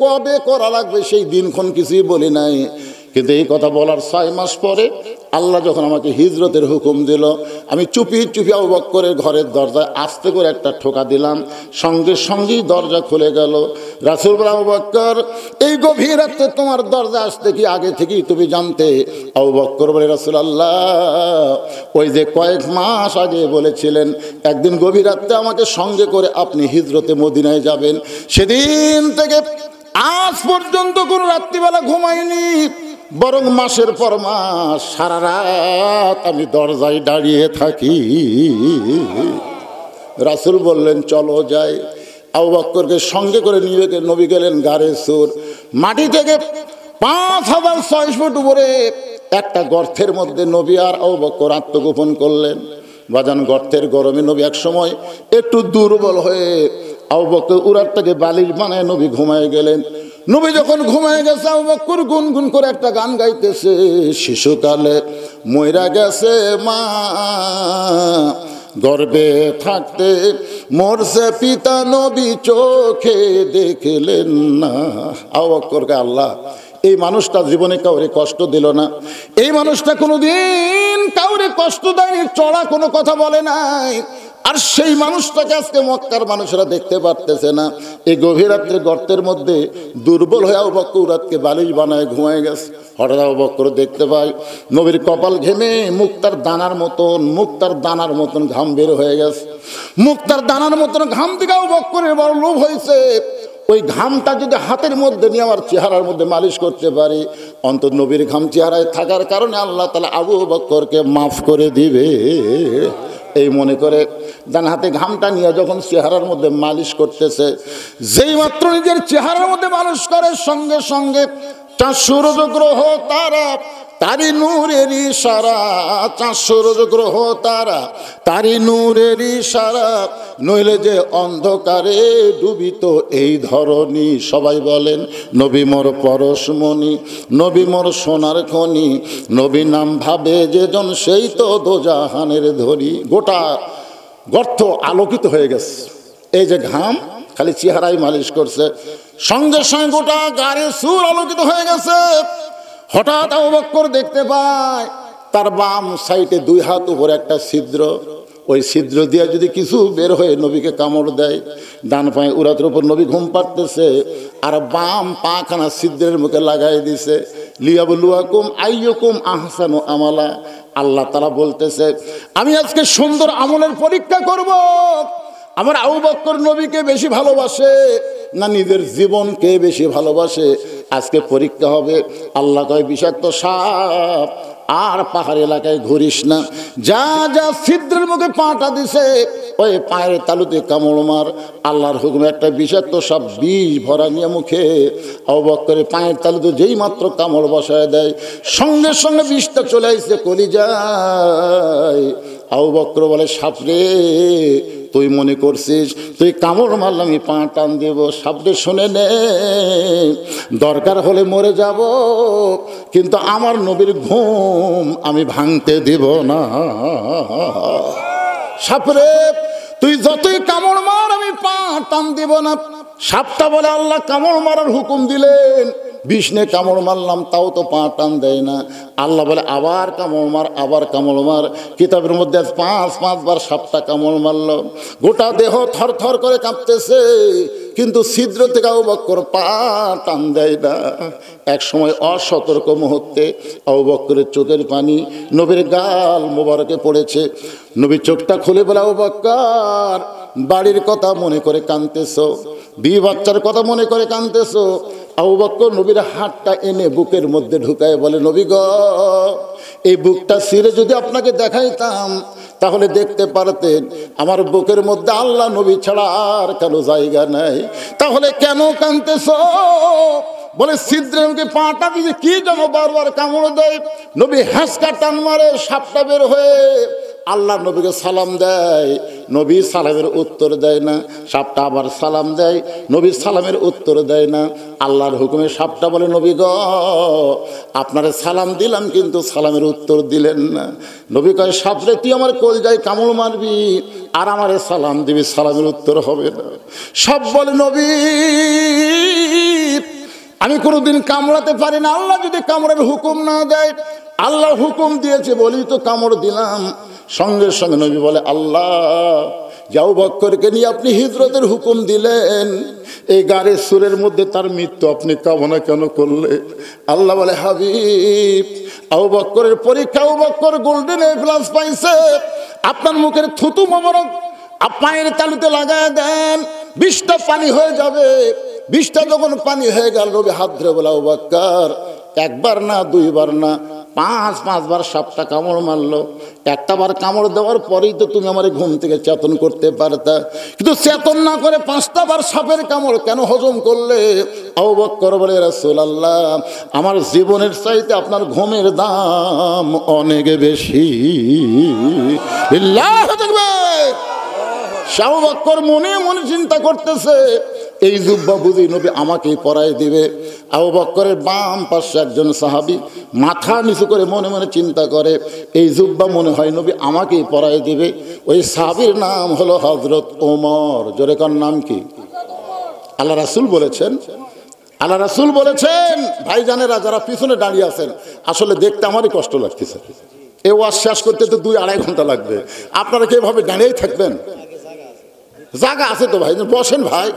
Speaker 1: কবে করা লাগবে সেই দিনক্ষণ কিছুই বলি নাই, কিন্তু এই কথা বলার 6 মাস পরে আল্লাহ যখন আমাকে হিজরতের হুকুম দিল, আমি চুপি চুপি আবু বকরের ঘরের দরজায় আস্তে করে একটা ঠোকা দিলাম, সঙ্গে সঙ্গেই দরজা খুলে গেল। রাসূল বললেন, আবু বকর এই গভীর রাতে তোমার দরজা আসতে কি আগে থেকেই তুমি জানতে? আবু বকর বলে, রাসূলুল্লাহ ওই যে কয়েক মাস আগে বলেছিলেন একদিন গভীর রাতে আমাকে সঙ্গে করে আপনি হিজরতে মদিনায় যাবেন, সেদিন থেকে আজ পর্যন্ত কোনো রাত্রিবেলা ঘুমাইনি, বরং মাসের পর মাস সারা রাত আমি দরজায় দাঁড়িয়ে থাকি। রাসূল বললেন, চলো যাই। আবু বকরকে সঙ্গে করে নিয়ে নবী গেলেন গারে সুর। মাটি থেকে 5600 ফুট উপরে একটা গর্তের মধ্যে নবী আর আবু বকর আত্মগোপন করলেন। বাজান, গর্তের গরমে নবী এক সময় একটু দুর্বল হয়ে আবু বকর উরাতটাকে বালিশ বানায় নবী ঘুমায় গেলেন। নবী যখন ঘুমায় গেছে, আবু বকর গুনগুন করে একটা গান গাইতেছে, শিশুকালে মইরা গেছে মা, গর্ভে থাকতে মরছে পিতা, নবী চোখে দেখলেন না। আবু বকরকে আল্লাহ এই মানুষটা জীবনে কাউরে কষ্ট দিল না, এই মানুষটা কোনোদিন কাউরে কষ্ট দেয়নি, চড়া কোনো কথা বলে নাই। আর সেই মানুষটাকে আজকে মক্কার মানুষরা দেখতে পারতেছে না। এই গভীর রাত্রে গর্তের মধ্যে দুর্বল হয়ে আবু বকর রাতকে বালিশ বানায় ঘুমায় গেছে। হঠাৎ আবু বকর দেখতে পায় নবীর কপাল ঘেমে মুক্তার দানার মতন ঘাম বের হয়ে গেছে। মুক্তার দানার মতন ঘাম থেকে আবু বকরের বড় লোভ হয়েছে। ওই ঘামটা যদি হাতের মধ্যে নিয়ে আমার চেহারার মধ্যে মালিশ করতে পারি, অন্তত নবীর ঘাম চেহারায় থাকার কারণে আল্লাহ তাআলা আবু বকরকে মাফ করে দিবে। এই মনে করে ডান হাতে ঘামটা নিয়ে যখন চেহারার মধ্যে মালিশ করতেছে, যেই মাত্র নিজের চেহারার মধ্যে মালিশ করে সঙ্গে সঙ্গে 4 সূর্য গ্রহ তারা তারি নূরের ইশারা, 4 সূর্য গ্রহ তারা তারি নূরের ইশারা, নইলে যে অন্ধকারে ডুবিত এই ধরনী। সবাই বলেন, নবী মোর পরশমণি, নবী মোর সোনার খনি, নবী নাম ভাবে যেজন সেই তো দোজাহানের ধরি। গোটা গর্ত আলোকিত হয়ে গেছে। এই যে ঘাম খালি চেহারায় মালিশ করছে, সঙ্গে সঙ্গে গোটা গাড়ি সুর আলোকিত হয়ে গেছে। হঠাৎ আবু বকর দেখতে পায় তার বাম সাইডে 2 হাত উপরে একটা ছিদ্র, ওই ছিদ্র দিয়ে যদি কিছু বের হয়ে নবীকে কামড় দেয়। ডান পায়ে উরাতের উপর নবী ঘুম পাড়তেছে, আর বাম পাখানা ছিদ্রের মুখে লাগাই দিছে। লিয়াবলুয়াকুম আইয়ুকুম আহসানু আমালা। আল্লাহ তাআলা বলতেছে, আমি আজকে সুন্দর আমলের পরীক্ষা করব। আমার আবু বকর নবীকে বেশি ভালোবাসে না নিজের জীবনকে বেশি ভালোবাসে, আজকে পরীক্ষা হবে। আল্লাহ কয়, বিষাক্ত সাপ আর পাহাড় এলাকায় ঘুরিস না, যা যা ছিদ্রের মুখে পাটা দিছে ওই পায়ের তালুতে কামড় মার। আল্লাহর হুকুমে একটা বিষাক্ত সব বিষ ভরা নিয়ে মুখে আবু বকরের পায়ের তালুতে যেই মাত্র কামড় বসায় দেয়, সঙ্গে সঙ্গে বিষটা চলে আসছে কলিজায়। আবু বকর বলে, সাপরে তুই মনে করছিস তুই কামড় মারলে আমি পা টান দেব? সাপরে শুনে নে, দরকার হলে মরে যাব, কিন্তু আমার নবীর ঘুম আমি ভাঙতে দেব না। সাপরে তুই যতই কামড় মার আমি পা টান দিব না। সাপটা বলে, আল্লাহ কামড় মারার হুকুম দিলেন, বিষ্ণে কামড় মারলাম তাও তো পা টান দেয় না। আল্লাহ বলে, আবার কামড় মার, আবার কামড় মার। কিতাবের মধ্যে 5বার সাপটা কামড় মারল, গোটা দেহ থর থর করে কাঁপতেছে, কিন্তু ছিদ্র থেকে আবু বকর পা টান দেয় না। এক সময় অসতর্ক মুহূর্তে আবু বকরের চোখের পানি নবীর গাল মোবারকে পড়েছে। নবী চোখটা খুলে বলে, আবু বকর বাড়ির কথা মনে করে কাঁদতেছো, বিবি বাচ্চার কথা মনে করে কাঁদতেছো। আবু বকর নবীর হাতটা এনে বুকের মধ্যে ঢুকায় বলে, নবী গো, এই বুকটা ছিঁড়ে যদি আপনাকে দেখাইতাম তাহলে দেখতে পারতেন আমার বুকের মধ্যে আল্লাহ নবী ছাড়া আর কারো জায়গা নাই। তাহলে কেন কাঁদতেছো? বলে, ছিদ্রের মুখে পাটা দিয়ে কি যেন বারবার কামড় দেয়। নবী হ্যাঁচকা টান মারে, সাপটা বের হয়ে আল্লাহ নবীকে সালাম দেয়। নবী সালামের উত্তর দেয় না। সাপটা আবার সালাম দেয়, নবী সালামের উত্তর দেয় না। আল্লাহর হুকুমে সাপটা বলে, নবী গো, আপনারে সালাম দিলাম কিন্তু সালামের উত্তর দিলেন না। নবী কয়, সাপরে তুই আমার কলজায় কামড় মারবি আর আমারে সালাম দিবি, সালামের উত্তর হবে না। সাপ বলে, নবী আমি কোনোদিন কামড়াতে পারি না, আল্লাহ যদি কামড়ের হুকুম না দেয়। আল্লাহ হুকুম দিয়েছে বলি তো কামড় দিলাম। সঙ্গে সঙ্গে নবী বলে, আল্লাহ আবু বকরকে নিয়ে আপনি হিজরতের হুকুম দিলেন, এই গাড়ির সুরের মধ্যে তার মৃত্যু আপনি কামনা কেন করলে? আল্লাহ বলে, হাবিব আবু বকরের পরীক্ষা, Abu Bakar golden A plus পাইছে, আপনার মুখের থুতু মোবারক পায়ের তালুতে লাগায় দেন, বিষটা পানি হয়ে যাবে। বিষটা যখন পানি হয়ে গেল, নবী হাত ধরে বলে, আবু বকর একবার না, দুইবার না, 5বার সাপটা কামড় মারলো। একটা বার কামড় দেওয়ার পরেই তো তুমি আমার ঘুম থেকে চেতন করতে পারতা, কিন্তু চেতন না করে 5টা বার সাপের কামড় কেন হজম করলে? আবু বকর বলে, রাসূলুল্লাহ আমার জীবনের চাইতে আপনার ঘুমের দাম অনেক বেশি। আল্লাহু আকবার। আবু বকর মনে মনে চিন্তা করতেছে, এই জুব্বা বুঝি নবী আমাকেই পরাই দিবে। আবু বকরের বাম পাশে একজন সাহাবী মাথা নিচু করে মনে মনে চিন্তা করে, এই জুব্বা মনে হয় নবী আমাকেই পরাই দিবে। ওই সাহাবীর নাম হলো হযরত ওমর। জোরে কার নাম কি? আল্লাহ রাসূল বলেছেন, আল্লাহ রাসূল বলেছেন, ভাইজানেরা যারা পিছনে দাঁড়িয়ে আছেন, আসলে দেখতে আমারই কষ্ট লাগতেছে। এই ওয়াজ শেষ করতে তো 2-2.5 ঘন্টা লাগবে। আপনারা কি এভাবে দাঁড়িয়েই থাকবেন? জায়গা আছে তো ভাই, বসেন ভাই,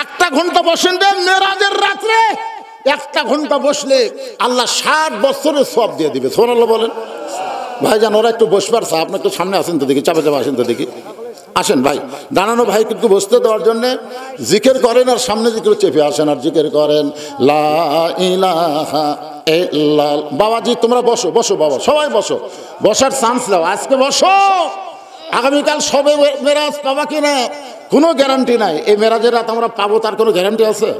Speaker 1: 1 ঘন্টা বসেন। দেন মেরাজের রাত্রে 1 ঘন্টা বসলে আল্লাহ 60 বছরের সওয়াব দিয়ে দিবে। সুবহানাল্লাহ বলেন। ভাইজান ওরা একটু বসবার চা, আপনি একটু সামনে আসেন তো দেখি, চাপে চাপে আসেন তো দেখি, আসেন ভাই। দাঁড়ানো ভাই কিন্তু বসতে দেওয়ার জন্যে জিকির করেন, আর সামনে দিকে চেপে আসেন আর জিকির করেন, লা ইলাহা ইল্লাল্লাহ। বাবাজি তোমরা বসো, বসো বাবা, সবাই বসো, বসার চান্স দাও, আজকে বসো। আগামীকাল সবে মেরাজ পাবা কিনা কোনো গ্যারান্টি নাই। এই মেরাজের রাত আমরা পাবো তার কোনো গ্যারান্টি আছে?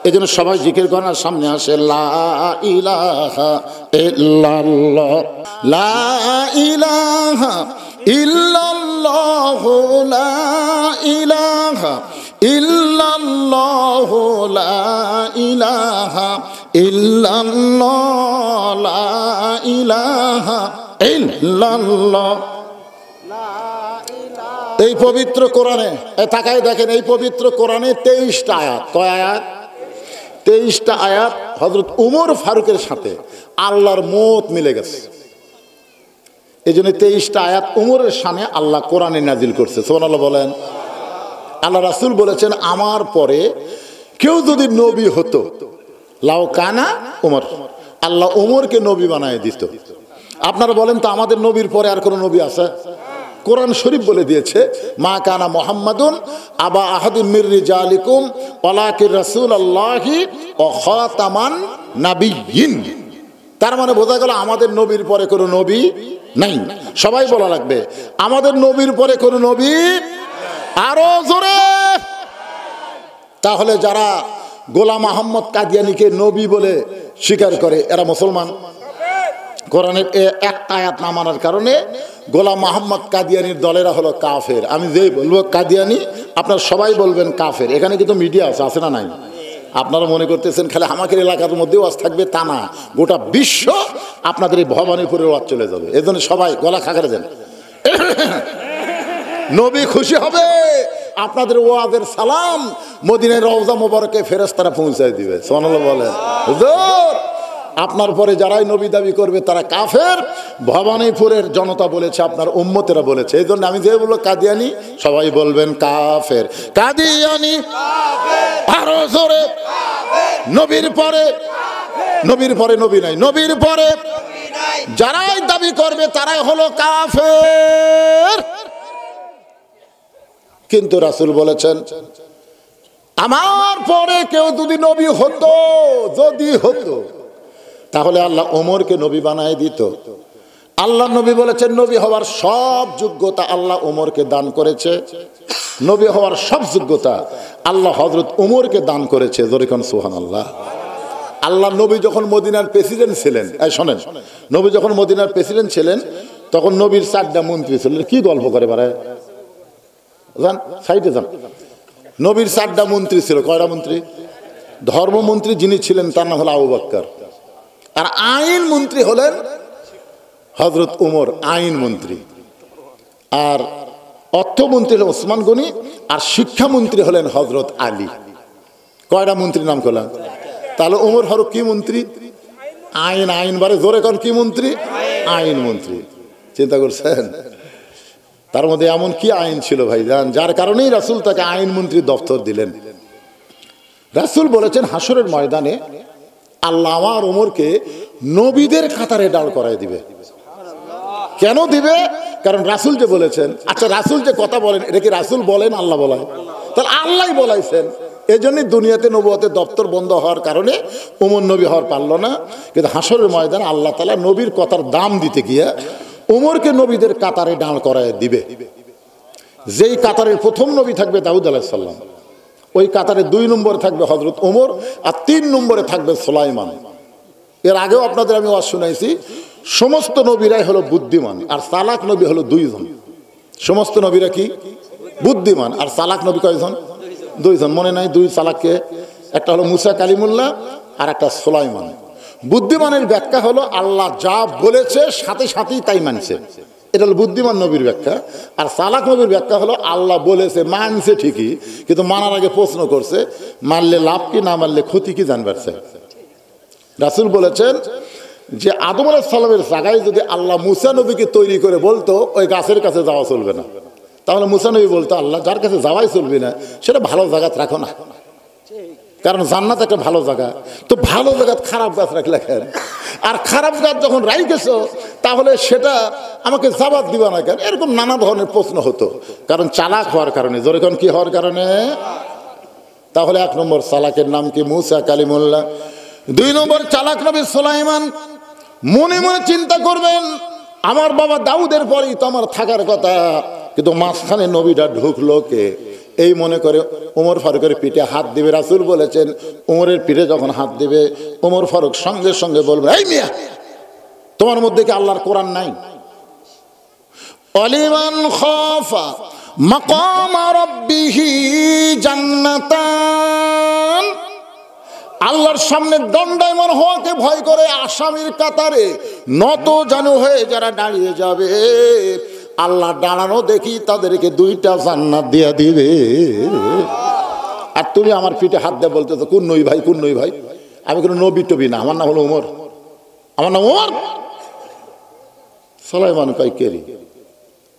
Speaker 1: এই জন্য সবাই জিকির করেন আর সামনে আসে, লা ইলাহা ইল্লাল্লাহ, লা ইলাহা ইল্লাল্লাহ, লা ইলাহা ইল্লাল্লাহ, লা ইলাহা ইল্লাল্লাহ, লা ইলাহা ইল্লাল্লাহ। এই পবিত্র কোরআনে তাকায় দেখেন, এই পবিত্র কোরআনে 23টা আয়াত। কয় আয়াত? 23টা আয়াত হযরত উমর ফারুকের সাথে আল্লাহর মত মিলে গেছে। এই জন্য 23টা আয়াত উমরের শানে আল্লাহ কোরআনে নাজিল করছে। সুবহানাল্লাহ বলেন। আল্লাহ রাসূল বলেছেন, আমার পরে কেউ যদি নবী হতো, লাউ কানা উমর, আল্লাহ উমরকে নবী বানায় দিত। আপনারা বলেন তো, আমাদের নবীর পরে আর কোন নবী আছে? কোরআন শরীফ বলে দিয়েছে, মা কানা মুহাম্মাদুন আবা আহাদিন মির রিজালিকুম ওয়ালাকিন রাসূলুল্লাহি ওয়া খাতামান নাবিয়্যিন। তার মানে বোঝা গেল আমাদের নবীর পরে কোনো নবী নাই। সবাই বলা লাগবে, আমাদের নবীর পরে কোনো নবী আরো জোরে। তাহলে যারা গোলাম আহমদ কাদিয়ানীকে নবী বলে স্বীকার করে এরা মুসলমান। কোরআনের একটা আয়াত না মানার কারণে গোলাম আহমদ কাদিয়ানীর দলেরা হলো কাফের। আমি যেই বলবো কাদিয়ানী আপনারা সবাই বলবেন কাফের। এখানে কিন্তু মিডিয়া আছে না নাই? আপনারা মনে করতেছেন খালি আমাদের এলাকার মধ্যে ওয়াজ থাকবে, তা না, গোটা বিশ্ব আপনাদের এই ভবানীপুরের ওয়াজ চলে যাবে। এই জন্য সবাই গলা খাকারে দেন। নবী খুশি হবে, আপনাদের ওয়াজের সালাম মদিনার রওজা মোবারকে ফেরেশতারা পৌঁছায় দিবে। সুবহানাল্লাহ বলেন। হুজুর আপনার পরে যারাই নবী দাবি করবে তারা কাফের। ভবানীপুরের জনতা বলেছে, আপনার উম্মতেরা বলেছে। এই জন্য আমি যে বলবো কাদিয়ানী, সবাই বলবেন কাফের। কাদিয়ানী আরো জোরে। নবীর পরে নবী নাই, নবীর পরে যারাই দাবি করবে তারাই হলো কাফের। কিন্তু রাসূল বলেছেন আমার পরে কেউ যদি নবী হতো, যদি হতো, তাহলে আল্লাহ ওমরকে নবী বানায় দিত। আল্লাহ নবী বলেছেন নবী হওয়ার সব যোগ্যতা আল্লাহ ওমরকে দান করেছে। নবী হওয়ার সব যোগ্যতা আল্লাহ হযরত ওমরকে দান করেছে। জোরে কোন সুবহানাল্লাহ। আল্লাহ নবী যখন মদিনার প্রেসিডেন্ট ছিলেন, এই শোনেন, নবী যখন মদিনার প্রেসিডেন্ট ছিলেন তখন নবীর 4টা মন্ত্রী ছিলেন। কি গল্প করে বাড়ায় যান, সাইডে যান। নবীর 4টা মন্ত্রী ছিল। কয়টা মন্ত্রী? ধর্মমন্ত্রী যিনি ছিলেন তার নাম হলো আবু বকর, আর আইন মন্ত্রী হলেন হযরত ওমর, আইন মন্ত্রী। আর অর্থমন্ত্রী হলেন ওসমান গনি, আর শিক্ষামন্ত্রী হলেন হযরত আলী। কয়টা মন্ত্রীর নাম করলাম? তাহলে ওমর ফারুক কি মন্ত্রী? আইন বারে জোরে কোন কি মন্ত্রী? আইন মন্ত্রী। চিন্তা করছেন তার মধ্যে এমন কি আইন ছিল ভাইজান, যার কারণেই রাসূল তাকে আইন মন্ত্রী দপ্তর দিলেন। রাসূল বলেছেন হাসরের ময়দানে আল্লাহ আমার ওমরকে নবীদের কাতারে দাঁড় করায় দিবে। কেন দিবে? কারণ রাসূল যে বলেছেন। আচ্ছা, রাসূল যে কথা বলেন এটা কি রাসূল বলেন, আল্লাহ বলেন? তাহলে আল্লাহই বলাইছেন। এই জন্যই দুনিয়াতে নবুয়তের দপ্তর বন্ধ হওয়ার কারণে ওমর নবী হওয়ার পারল না। কিন্তু হাসরের ময়দানে আল্লাহ তাআলা নবীর কথার দাম দিতে গিয়ে ওমরকে নবীদের কাতারে দাঁড় করায় দিবে। যেই কাতারের প্রথম নবী থাকবে দাউদ আলাইহিস সালাম, ওই কাতারে 2 নম্বরে থাকবে হযরত ওমর, আর 3 নম্বরে থাকবে সুলাইমান। এর আগেও আপনাদের আমি ওয়াজ শুনাইছি, সমস্ত নবীরাই হলো বুদ্ধিমান, আর চালাক নবী হলো 2 জন। সমস্ত নবীরা কি? বুদ্ধিমান। আর চালাক নবী কয়জন? 2 জন। মনে নাই 2 চালাককে? একটা হলো মুসা কালিমুল্লাহ, আর একটা সুলাইমান। বুদ্ধিমানের ব্যাখ্যা হলো আল্লাহ যা বলেছে সাথে সাথেই তাই মানছে, এটা হলো বুদ্ধিমান নবীর ব্যাখ্যা। আর চালাক নবীর ব্যাখ্যা হলো আল্লাহ বলেছে মানছে ঠিকই, কিন্তু মানার আগে প্রশ্ন করছে মানলে লাভ কি না মানলে ক্ষতি কি জানবার চাই। রাসূল বলেছেন যে আদম আলাইহিস সালামের জায়গায় যদি আল্লাহ মুসা নবীকে তৈরি করে বলতো ওই গাছের কাছে যাওয়া চলবে না, তাহলে মুসা নবী বলতো আল্লাহ যার কাছে যাওয়াই চলবে না সেটা ভালো জায়গা রাখো না, কারণ জান্নাত একটা ভালো জায়গা। তো ভালো জায়গা খারাপ গাছ রাখলে কেন? আর খারাপ গাছ যখন রাইখেছো তাহলে সেটা আমাকে জবাব দিবা না কেন? এরকম নানা ধরনের প্রশ্ন হতো, কারণ চালাক হওয়ার কারণে। যেরকম কি হওয়ার কারণে? তাহলে 1 নম্বর চালাকের নাম কি? মুসা কালিমুল্লাহ। 2 নম্বর চালাক নবী সুলাইমান। মনে মনে চিন্তা করবেন আমার বাবা দাউদের পরেই তো আমার থাকার কথা, কিন্তু মাঝখানে নবীটা ঢুকলো কে? এই মনে করে ওমর ফারুকের পিঠে হাত দিবে। রাসূল বলেছেন ওমরের পিঠে যখন হাত দিবে ওমর ফারুক সঙ্গে সঙ্গে বলবে এই মিয়া তোমার মধ্যে কি আল্লাহর কোরআন নাই? অলিমান খাফা মাকাম রাব্বিহি জান্নাতান। আল্লাহর সামনে দণ্ডায়মান হওয়াকে ভয় করে আসামির কাতারে নত জানু হয়ে যারা দাঁড়িয়ে যাবে আল্লাহ দাঁড়ানো দেখি তাদেরকে 2টা জান্নাত দিয়ে দিবে। আর তুমি আমার পিঠে হাত দিয়ে বলতেছো কোন নবী ভাই, কোন নবী ভাই? আমি কোনো নবী টবি না, আমার নাম হলো ওমর, আমার নাম ওমর। সুলাইমান কয় কেরি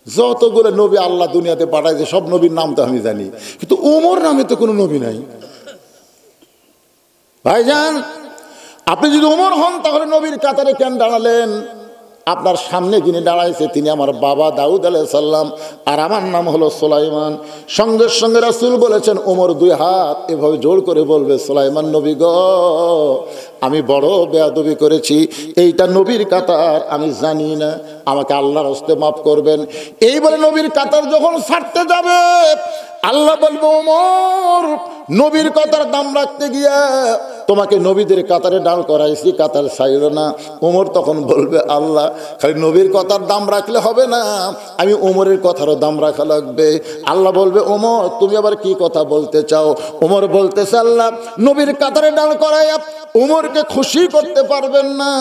Speaker 1: যতগুলো নবী আল্লাহ দুনিয়াতে পাঠাইছে সব নবীর নাম তো আমি জানি, কিন্তু ওমর নামে তো কোনো নবী নাই। ভাইজান আপনি যদি ওমর হন তাহলে নবীর কাতারে কেন দাঁড়ালেন? আপনার সামনে যিনি দাঁড়াইছে তিনি আমার বাবা দাউদ আলাইহিস সালাম, আর আমার নাম হলো সুলাইমান। সঙ্গে সঙ্গে রাসূল বলেছেন ওমর 2 হাত এভাবে জোর করে বলবে সুলাইমান নবী গো আমি বড় বেয়াদবি করেছি, এইটা নবীর কাতার, আমি জানি না, আমাকে আল্লাহর হস্তে মাফ করবেন। এই বলে নবীর কাতার যখন ছাড়তে যাবে, আল্লাহ বলবো ওমর, নবীর কাতার দাম রাখতে গিয়া তোমাকে নবীদের কাতারে দাঁড় করাইছি, কাতার ছাইল না। ওমর তখন বলবে, আল্লাহ, খালি নবীর কথার দাম রাখলে হবে না, আমি ওমরের কথারও দাম রাখা লাগবে। আল্লাহ বলবে, ওমর তুমি আবার কি কথা বলতে চাও? ওমর বলতেছে, আল্লাহ, নবীর কাতারে দাঁড় করাইয়া ওমরকে খুশি করতে পারবেন না,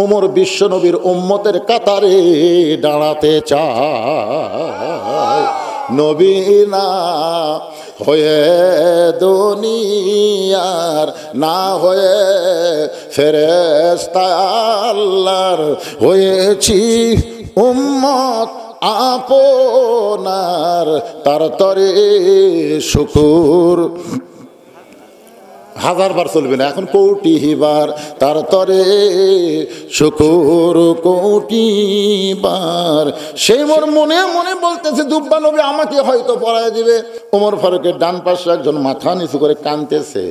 Speaker 1: ওমর বিশ্ব নবীর উম্মতের কাতারে দাঁড়াতে চায়। নবী না হয়ে দুনিয়ার, না হয়ে ফেরেশতা আল্লাহর, হয়েছি উম্মত আপনার, তার তরে শুকুর। হাজারবার চলবে না, এখন কোটিবার, তার তরে শুকুর কোটিবার। সেই মোর মনে মনে বলতেছে, দুব্বা নবী আমাকে হয়তো পড়ায় দিবে। ওমর ফারুকের ডান পাশে একজন মাথা নিচু করে কাঁদতেছে,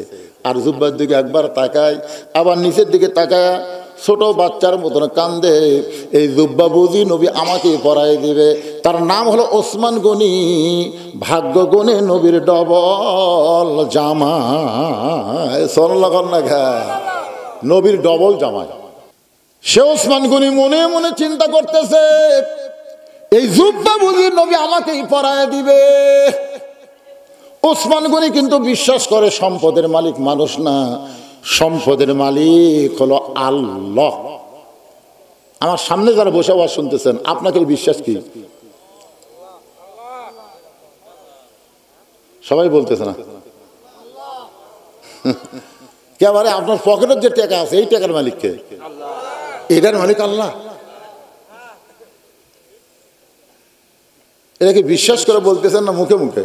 Speaker 1: আর জুব্বার দিকে একবার তাকায়, আবার নিচের দিকে তাকায়, ছোট বাচ্চার মতন কান্দে। এই জুব্বা বুঝি নবী আমাকে পড়ায় দিবে। তার নাম হলো ওসমান গনি। ভাগ্য গনে নবীর ডবল জামাই, সরলাগর না ঘা, নবীর ডবল জামাই। সে ওসমান গনি মনে মনে চিন্তা করতেছে, এই জুব্বা বুঝি নবী আমাকেই পড়ায় দিবে। ওসমান গনি কিন্তু বিশ্বাস করে সম্পদের মালিক মানুষ না, সম্পদের মালিক হলো আল্লাহ। আমার সামনে যারা বসে আওয়াজ শুনতেছেন, আপনাকে বিশ্বাস কি? সবাই বলতেছে না কেবারে? আপনার পকেটের যে টাকা আছে, এই টাকার মালিক কে? এটার মালিক আল্লাহ। এটাকে বিশ্বাস করে বলতেছেন না মুখে মুখে?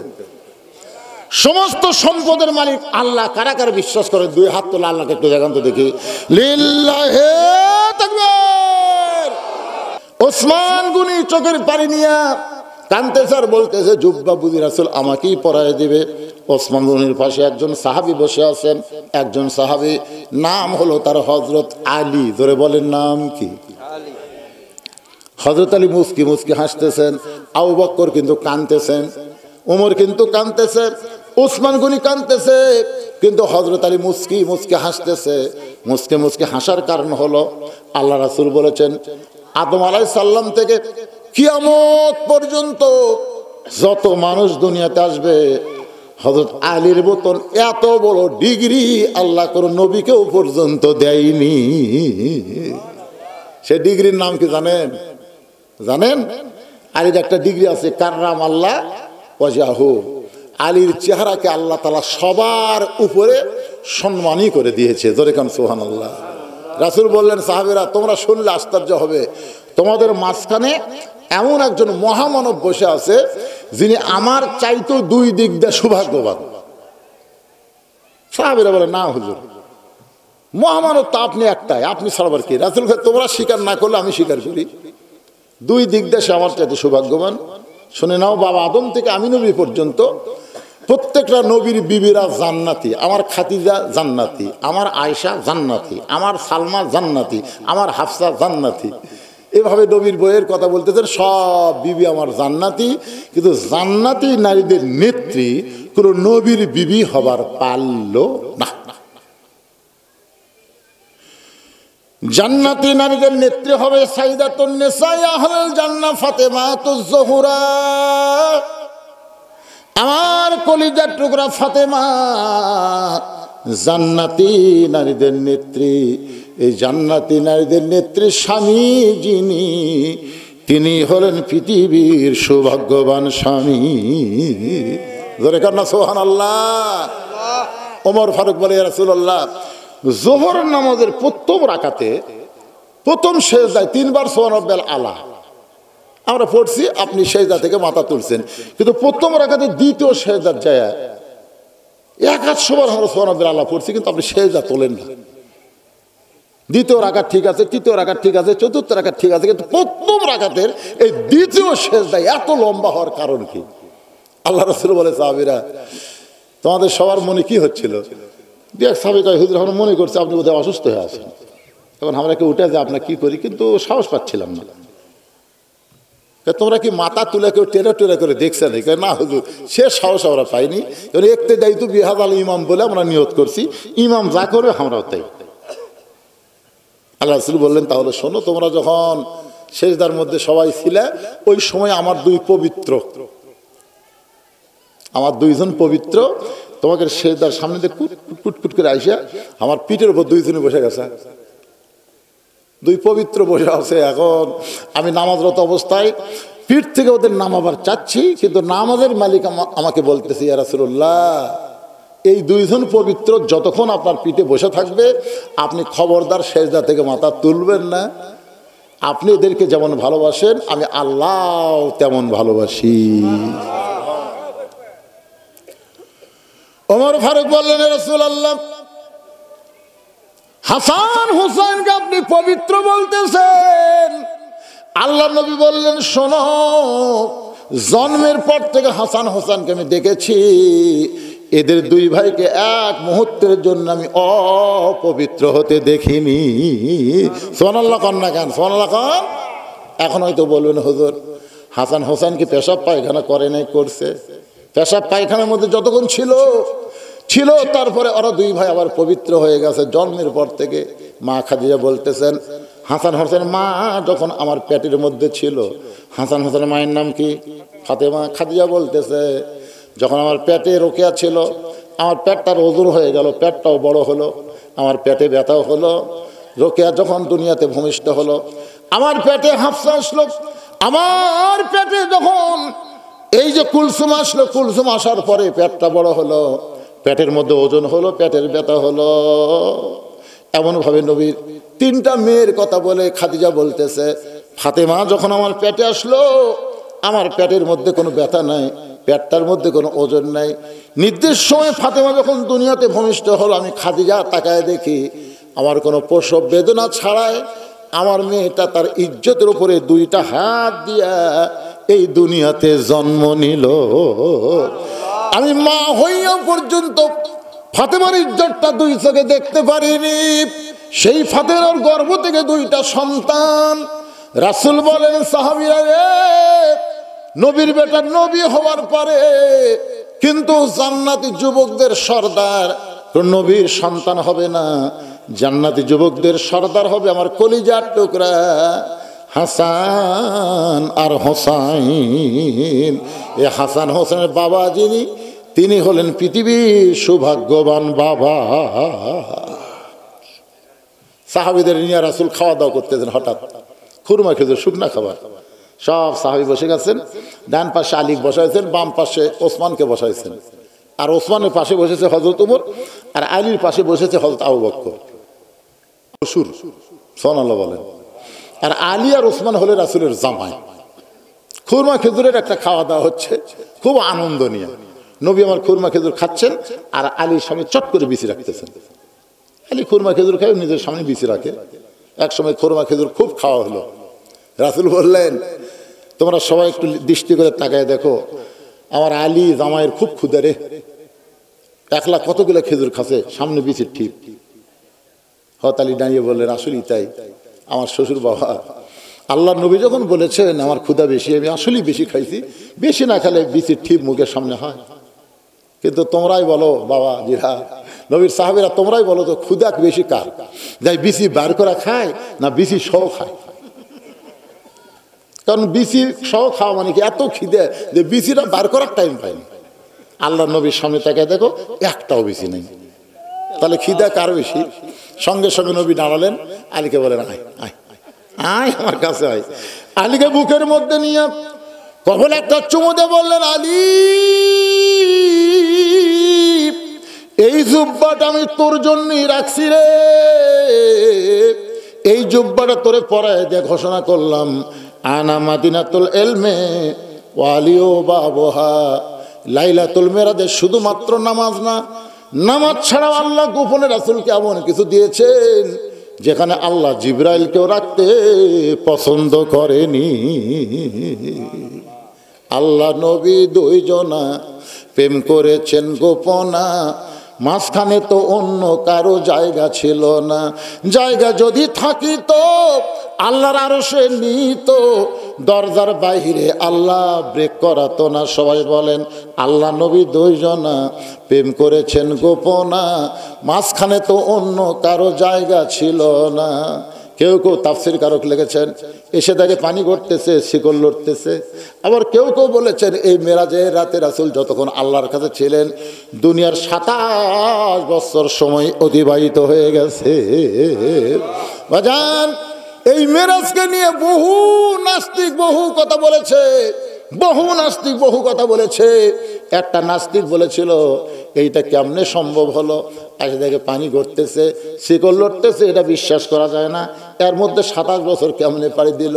Speaker 1: সমস্ত সম্পদের মালিক আল্লাহ। কারা কারা বিশ্বাস করে? দুই হাত তোলা, আল্লাহকে একটু দেখান তো দেখি। লিল্লাহে তাকবীর। ওসমান গনি চোখের পানি নিয়ে কাঁদতেছে আর বলতেছে, জুব্বা বুঝি রাসূল আমাকেই পড়ায় দিবে। ওসমান গনির পাশে একজন সাহাবী বসে আছেন, একজন সাহাবী নাম হলো তার হযরত আলী। ধরে বলেন নাম কি? হযরত আলী মুস্কি মুস্কি হাসতেছেন, আবু বকর কিন্তু কাঁদতেছেন, ওমর কিন্তু কাঁদতেছে, ওসমান গনি কাঁদতেছে, কিন্তু হযরত আলী মুস্কি মুস্কি হাসতেছে। মুস্কি মুস্কি হাসার কারণ হলো, আল্লাহ রাসূল বলেছেন, আদম আলাইহিস সালাম থেকে কিয়ামত পর্যন্ত যত মানুষ দুনিয়াতে আসবে, হযরত আলীর মতন এত বড় ডিগ্রি আল্লাহ কোনো নবীকেও পর্যন্ত দেয়নি। সে ডিগ্রির নাম কি জানেন? জানেন? আলীর একটা ডিগ্রি আছে, কাররাম আল্লাহ ওয়াজহাহু। আলীর চেহারাকে আল্লাহ তাআলা সবার উপরে সম্মানই করে দিয়েছে। জোরে কান সুবহানাল্লাহ। রাসূল বললেন, সাহাবীরা তোমরা শুনলে আশ্চর্য হবে, তোমাদের মাঝখানে এমন একজন মহামানব বসে আছে, যিনি আমার চাইতো দুই দিক দিয়ে সৌভাগ্যবান। সাহাবীরা বলে, না হুজুর, মহামানব তো আপনি একটাই, আপনি ছাড়াবার কি? রাসূল ভাই, তোমরা স্বীকার না করলে আমি স্বীকার করি, দুই দিক দিয়ে সে আমার চাইতে সৌভাগ্যবান। শুনে নাও, বাবা আদম থেকে আমি নবী পর্যন্ত প্রত্যেকটা নবীর বিবিরা জান্নাতি। আমার খাদিজা জান্নাতি, আমার আয়েশা জান্নাতি, আমার সালমা জান্নাতি, আমার হাফসা জান্নাতি। এভাবে নবীর বইয়ের কথা বলতেছেন, সব বিবি আমার জান্নাতি। কিন্তু জান্নাতি নারীদের নেত্রী কোন নবীর বিবি হবার পারল না। জান্নাতি নারীদের নেত্রী হবে সাইয়্যিদাতুন নিসা আহলুল জান্নাহ ফাতেমাতুজ জোহরা। আমার কলিজার টুকরা ফাতেমা জান্নাতি নারীদের নেত্রী। এই জান্নাতি নারীদের নেত্রী স্বামী যিনি, তিনি হলেন পৃথিবীর সৌভাগ্যবান স্বামী। জোরে কান্না সুবহানাল্লাহ। ওমর ফারুক বলে, ইয়া রাসূলুল্লাহ, যোহর নামাজের প্রথম রাকাতে প্রথম সেজদায় তিনবার সুবহানাল্লাহ আলা আমরা পড়ছি, আপনি সেজদা থেকে মাথা তুলছেন, কিন্তু প্রথম রাকাতে দ্বিতীয় সেজদার যায় এক হাত সবার আমরা সুবহানাল্লাহ আলা পড়ছি, কিন্তু আপনি সেজদা তোলেন না। দ্বিতীয় রাকাত ঠিক আছে, তৃতীয় রাকাত ঠিক আছে, চতুর্থ রাকাত ঠিক আছে, কিন্তু প্রথম রাকাতের এই দ্বিতীয় সেজদা এত লম্বা হওয়ার কারণ কি? আল্লাহ রাসূল বলে, সাহাবীরা তোমাদের সবার মনে কি হচ্ছিল? দিয়ে সাহেব কয় হুজুর আমরা মনে করছি আপনি বোধহয় অসুস্থ হয়ে আছেন। তখন আমরা কি উঠে যে আপনার কি করি, কিন্তু সাহস পাচ্ছিলাম না। তোমরা কি মাথা তুলে কেউ টেরা টেরা করে দেখছেন? না হুজুর, সে সাহস আমরা পাইনি। একতে দায়িত্ব বিহাদ আল ইমাম বলে আমরা নিয়ত করছি, ইমাম যা করবে আমরাও তাই। আল্লাহ রাসূল বললেন তাহলে শোনো, তোমরা যখন সেজদার মধ্যে সবাই ছিলে ওই সময় আমার দুইজন পবিত্র তোমাকে সেজদার সামনে দিয়ে কুটকুট করে আইসা আমার পিঠের উপর দুইজনে বসে গেছে, দুই পবিত্র বসে আছে। এখন আমি নামাজরত অবস্থায় পিঠ থেকে ওদের নামাবার চাচ্ছি, কিন্তু নামাজের মালিক আমাকে বলতেছে ইয়া রাসূলুল্লাহ, এই দুইজন পবিত্র যতক্ষণ আপনার পিঠে বসে থাকবে আপনি খবরদার সেজদা থেকে মাথা তুলবেন না। আপনি এদেরকে যেমন ভালোবাসেন আমি আল্লাহ তেমন ভালোবাসি। ওমর ফারুক বললেন ইয়া রাসূলুল্লাহ, হাসান হুসাইনকে আপনি পবিত্র বলতেছেন। আল্লাহ নবী বললেন শোনো, জন্মের পর থেকে হাসান হোসেনকে আমি দেখেছি, এদের দুই ভাইকে এক মুহূর্তের জন্য আমি অপবিত্র হতে দেখিনি। সুবহানাল্লাহ কন না কেন? সুবহানাল্লাহ কন। এখন হয়তো বলবেন হুজুর হাসান হোসেন কি পেশাব পায়খানা করে নাই? করছে। পেশাব পায়খানার মধ্যে যতক্ষণ ছিল তারপরে ওরা দুই ভাই আবার পবিত্র হয়ে গেছে জন্মের পর থেকে। মা খাদিজা বলতেছেন হাসান হোসেন মা যখন আমার পেটের মধ্যে ছিল, হাসান হোসেনের মায়ের নাম কি? ফাতেমা। খাদিজা বলতেছে যখন আমার পেটে রোকেয়া ছিল, আমার পেটটার ওজন হয়ে গেল, পেটটাও বড় হলো, আমার পেটে ব্যথাও হলো। রোকেয়া যখন দুনিয়াতে ভূমিষ্ঠ হলো, আমার পেটে হাফসা আসলো। আমার পেটে যখন এই যে কুলসুম আসলো, কুলসুম আসার পরে পেটটা বড় হলো, পেটের মধ্যে ওজন হলো, পেটের ব্যথা হলো। এমনভাবে নবীর তিনটা মেয়ের কথা বলে খাদিজা বলতেছে ফাতেমা যখন আমার পেটে আসলো, আমার পেটের মধ্যে কোনো ব্যথা নাই, পেটটার মধ্যে কোনো ওজন নাই। নির্দিষ্ট সময় ফাতেমা যখন দুনিয়াতে ভূমিষ্ঠ হলো, আমি খাদিজা তাকায় দেখি আমার কোনো প্রসব বেদনা ছাড়াই আমার মেয়েটা তার ইজ্জতের উপরে দুইটা হাত দিয়া এই দুনিয়াতে জন্ম নিল। আমি মা হইয়া পর্যন্ত ফাতেমার ইজ্জতটা দুই চোখে দেখতে পারিনি। সেই ফাতেমার গর্ভ থেকে দুইটা সন্তান। রাসূল বলেন সাহাবীরা রে, নবীর বেটা নবী হওয়ার পরে কিন্তু জান্নাতি যুবকদের সর্দার নবীর সন্তান হবে না, জান্নাতি যুবকদের সর্দার হবে আমার কলিজার টুকরা হাসান আর হোসাইন। এ হাসান হোসেনের বাবা যিনি, তিনি হলেন পৃথিবীর সৌভাগ্যবান বাবা। সাহাবীদের নিয়ে রাসূল খাওয়া দাওয়া করতেছেন, হঠাৎ খুরমা খেজুর শুকনা খাবার, সব সাহাবী বসে গেছেন। ডান পাশে আলী বসাইছেন, বাম পাশে ওসমানকে বসাইছেন। আর ওসমানের পাশে বসেছে হযরত ওমর, আর আলীর পাশে বসেছে হযরত আবু বকর। সুবহানাল্লাহ বলেন। আর আলী আর ওসমান হলে রাসূলের জামাই। খুরমা খেজুরের একটা খাওয়া দাওয়া হচ্ছে, খুব আনন্দ নিয়ে। নবী আমার খুরমা খেজুর খাচ্ছেন আর আলীর সামনে চট করে বিছি রাখতেছেন। আলী খুরমা খেজুর খায়, নিজের সামনে বিছি রাখে। এক সময় খুরমা খেজুর খুব খাওয়া হলো। রাসূল বললেন তোমরা সবাই একটু দৃষ্টি করে তাকায় দেখো, আমার আলী জামাইয়ের খুব ক্ষুধা রে, একলা কতগুলো খেজুর খাচ্ছে, সামনে বিছির ঠিক। হযরত আলী দাঁড়িয়ে বললেন আসলেই তাই, আমার শ্বশুর বাবা আল্লাহ নবী যখন বলেছেন আমার ক্ষুধা বেশি, আমি আসলেই বেশি খাইছি, বেশি না খেলে বিচির ঠিক মুখের সামনে হয়। কিন্তু তোমরাই বলো বাবা জিরা, নবীর সাহাবীরা তোমরাই বলো তো ক্ষুধা বেশি কার, যাই বিচি বার করা খায় না বিচি সহ খায়? কারণ বিচি সহ খাওয়া মানে কি এত খিদে যে বিচিটা বার করার টাইম পায়নি। আল্লাহ নবীর সামনে তাকায় দেখো একটাও বিচি নেই, তাহলে খিদা কার বেশি? সঙ্গে সঙ্গে নবী দাঁড়ালেন, আলীকে বলেন আয় আয় আয় আমার কাছে আয়। আলীকে বুকের মধ্যে নিয়ে কখন একটা চুমু দিয়ে বললেন আলী, এই জুব্বাটা আমি তোর জন্যই রাখছি রে, এই জুব্বাটা তোরে পরায় দিয়ে ঘোষণা করলাম আনা মাদিনাতুল ইলমে ওয়ালিও বাবহা। লাইলাতুল মিরাজে শুধুমাত্র নামাজ না, নামাজ ছাড়াও আল্লাহ গোপনে রাসূলকে এমন কিছু দিয়েছেন যেখানে আল্লাহ জিবরাইলকেও রাখতে পছন্দ করেনি। আল্লাহ নবী দুইজনা প্রেম করেছেন গোপনা, মাঝখানে তো অন্য কারো জায়গা ছিল না, জায়গা যদি থাকিত আল্লাহর আরশে নিত, দরজার বাইরে আল্লাহ ব্রেক করাতো না। সবাই বলেন আল্লাহ নবী দুইজনা প্রেম করেছেন গোপনা, মাঝখানে তো অন্য কারো জায়গা ছিল না। কেউ কেউ তাফসীর কারক লিখেছেন এসে দেখে পানি ঘটতেছে, শিকল লড়তেছে। আবার কেউ কেউ বলেছেন এই মেরাজের রাতে রাসূল যতক্ষণ আল্লাহর কাছে ছিলেন দুনিয়ার 27 বছর সময় অতিবাহিত হয়ে গেছে। বাজান, এই মেরাজকে নিয়ে বহু নাস্তিক বহু কথা বলেছে, বহু নাস্তিক বহু কথা বলেছে। একটা নাস্তিক বলেছিল এইটা কেমনে সম্ভব হলো, এসে দেখে পানি ঘটতেছে, শিকল লড়তেছে, এটা বিশ্বাস করা যায় না, এর মধ্যে 27 বছর কেমনে পাড়ি দিল।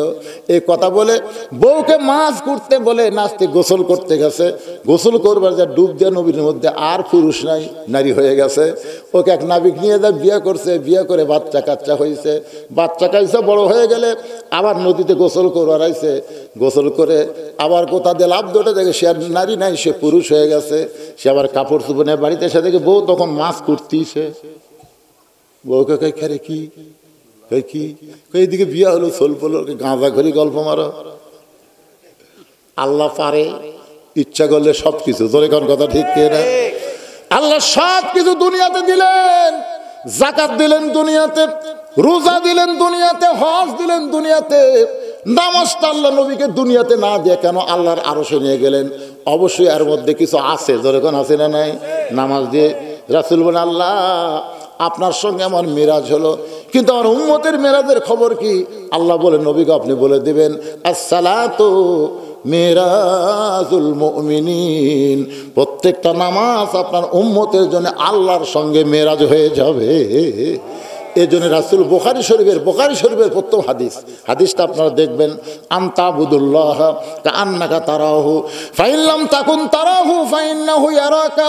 Speaker 1: এই কথা বলে বউকে মাছ করতে বলে নাস্তিক গোসল করতে গেছে, গোসল করবার যা ডুব দেওয়া নবীর মধ্যে আর পুরুষ নাই, নারী হয়ে গেছে। ওকে এক নাবিক নিয়ে যা বিয়ে করছে, বিয়ে করে বাচ্চা কাচ্চা হয়েছে, বাচ্চা কাচ্চা বড় হয়ে গেলে আবার নদীতে গোসল করবার আইছে, গোসল করে আবার কোথা দিয়ে লাভ দোটা দেখে সে আর নারী নাই, সে পুরুষ হয়ে গেছে। সে আবার কাপড় চুপনে বাড়িতে এসে দেখে বউ তখন মাছ করতিছে। বউকে কই খারে কি কই কি এইদিকে বিয়ে হলো, সোল পড়লো, গাঁজা ঘড়ি গল্প মারো। আল্লাহ পারে ইচ্ছা করলে সব কিছু, তোর এখন কথা ঠিক না? আল্লাহ সব কিছু দুনিয়াতে দিলেন, যাকাত দিলেন দুনিয়াতে, রোজা দিলেন দুনিয়াতে, হজ দিলেন দুনিয়াতে। নামাজটা আল্লাহ নবীকে দুনিয়াতে না দিয়ে কেন আল্লাহর আরশে নিয়ে গেলেন? অবশ্যই এর মধ্যে কিছু আছে, যেরকম আছে না নাই? নামাজ দিয়ে রাসূল বলেন আল্লাহ আপনার সঙ্গে আমার মেরাজ হলো, কিন্তু আমার উম্মতের মেরাজের খবর কি? আল্লাহ বলে নবীকে আপনি বলে দিবেন আসসালাতু মেরাজুল মুমিনিন, প্রত্যেকটা নামাজ আপনার উম্মতের জন্য আল্লাহর সঙ্গে মেরাজ হয়ে যাবে। এই জন্য রাসূল বুখারী শরীফের প্রথম হাদিসটা আপনারা দেখবেন, আনতাবুদুল্লাহ কাআন্নাকা তারাহু ফাইন লাম তাকুন তারাহু ফাইন্নাহু ইয়ারাকা।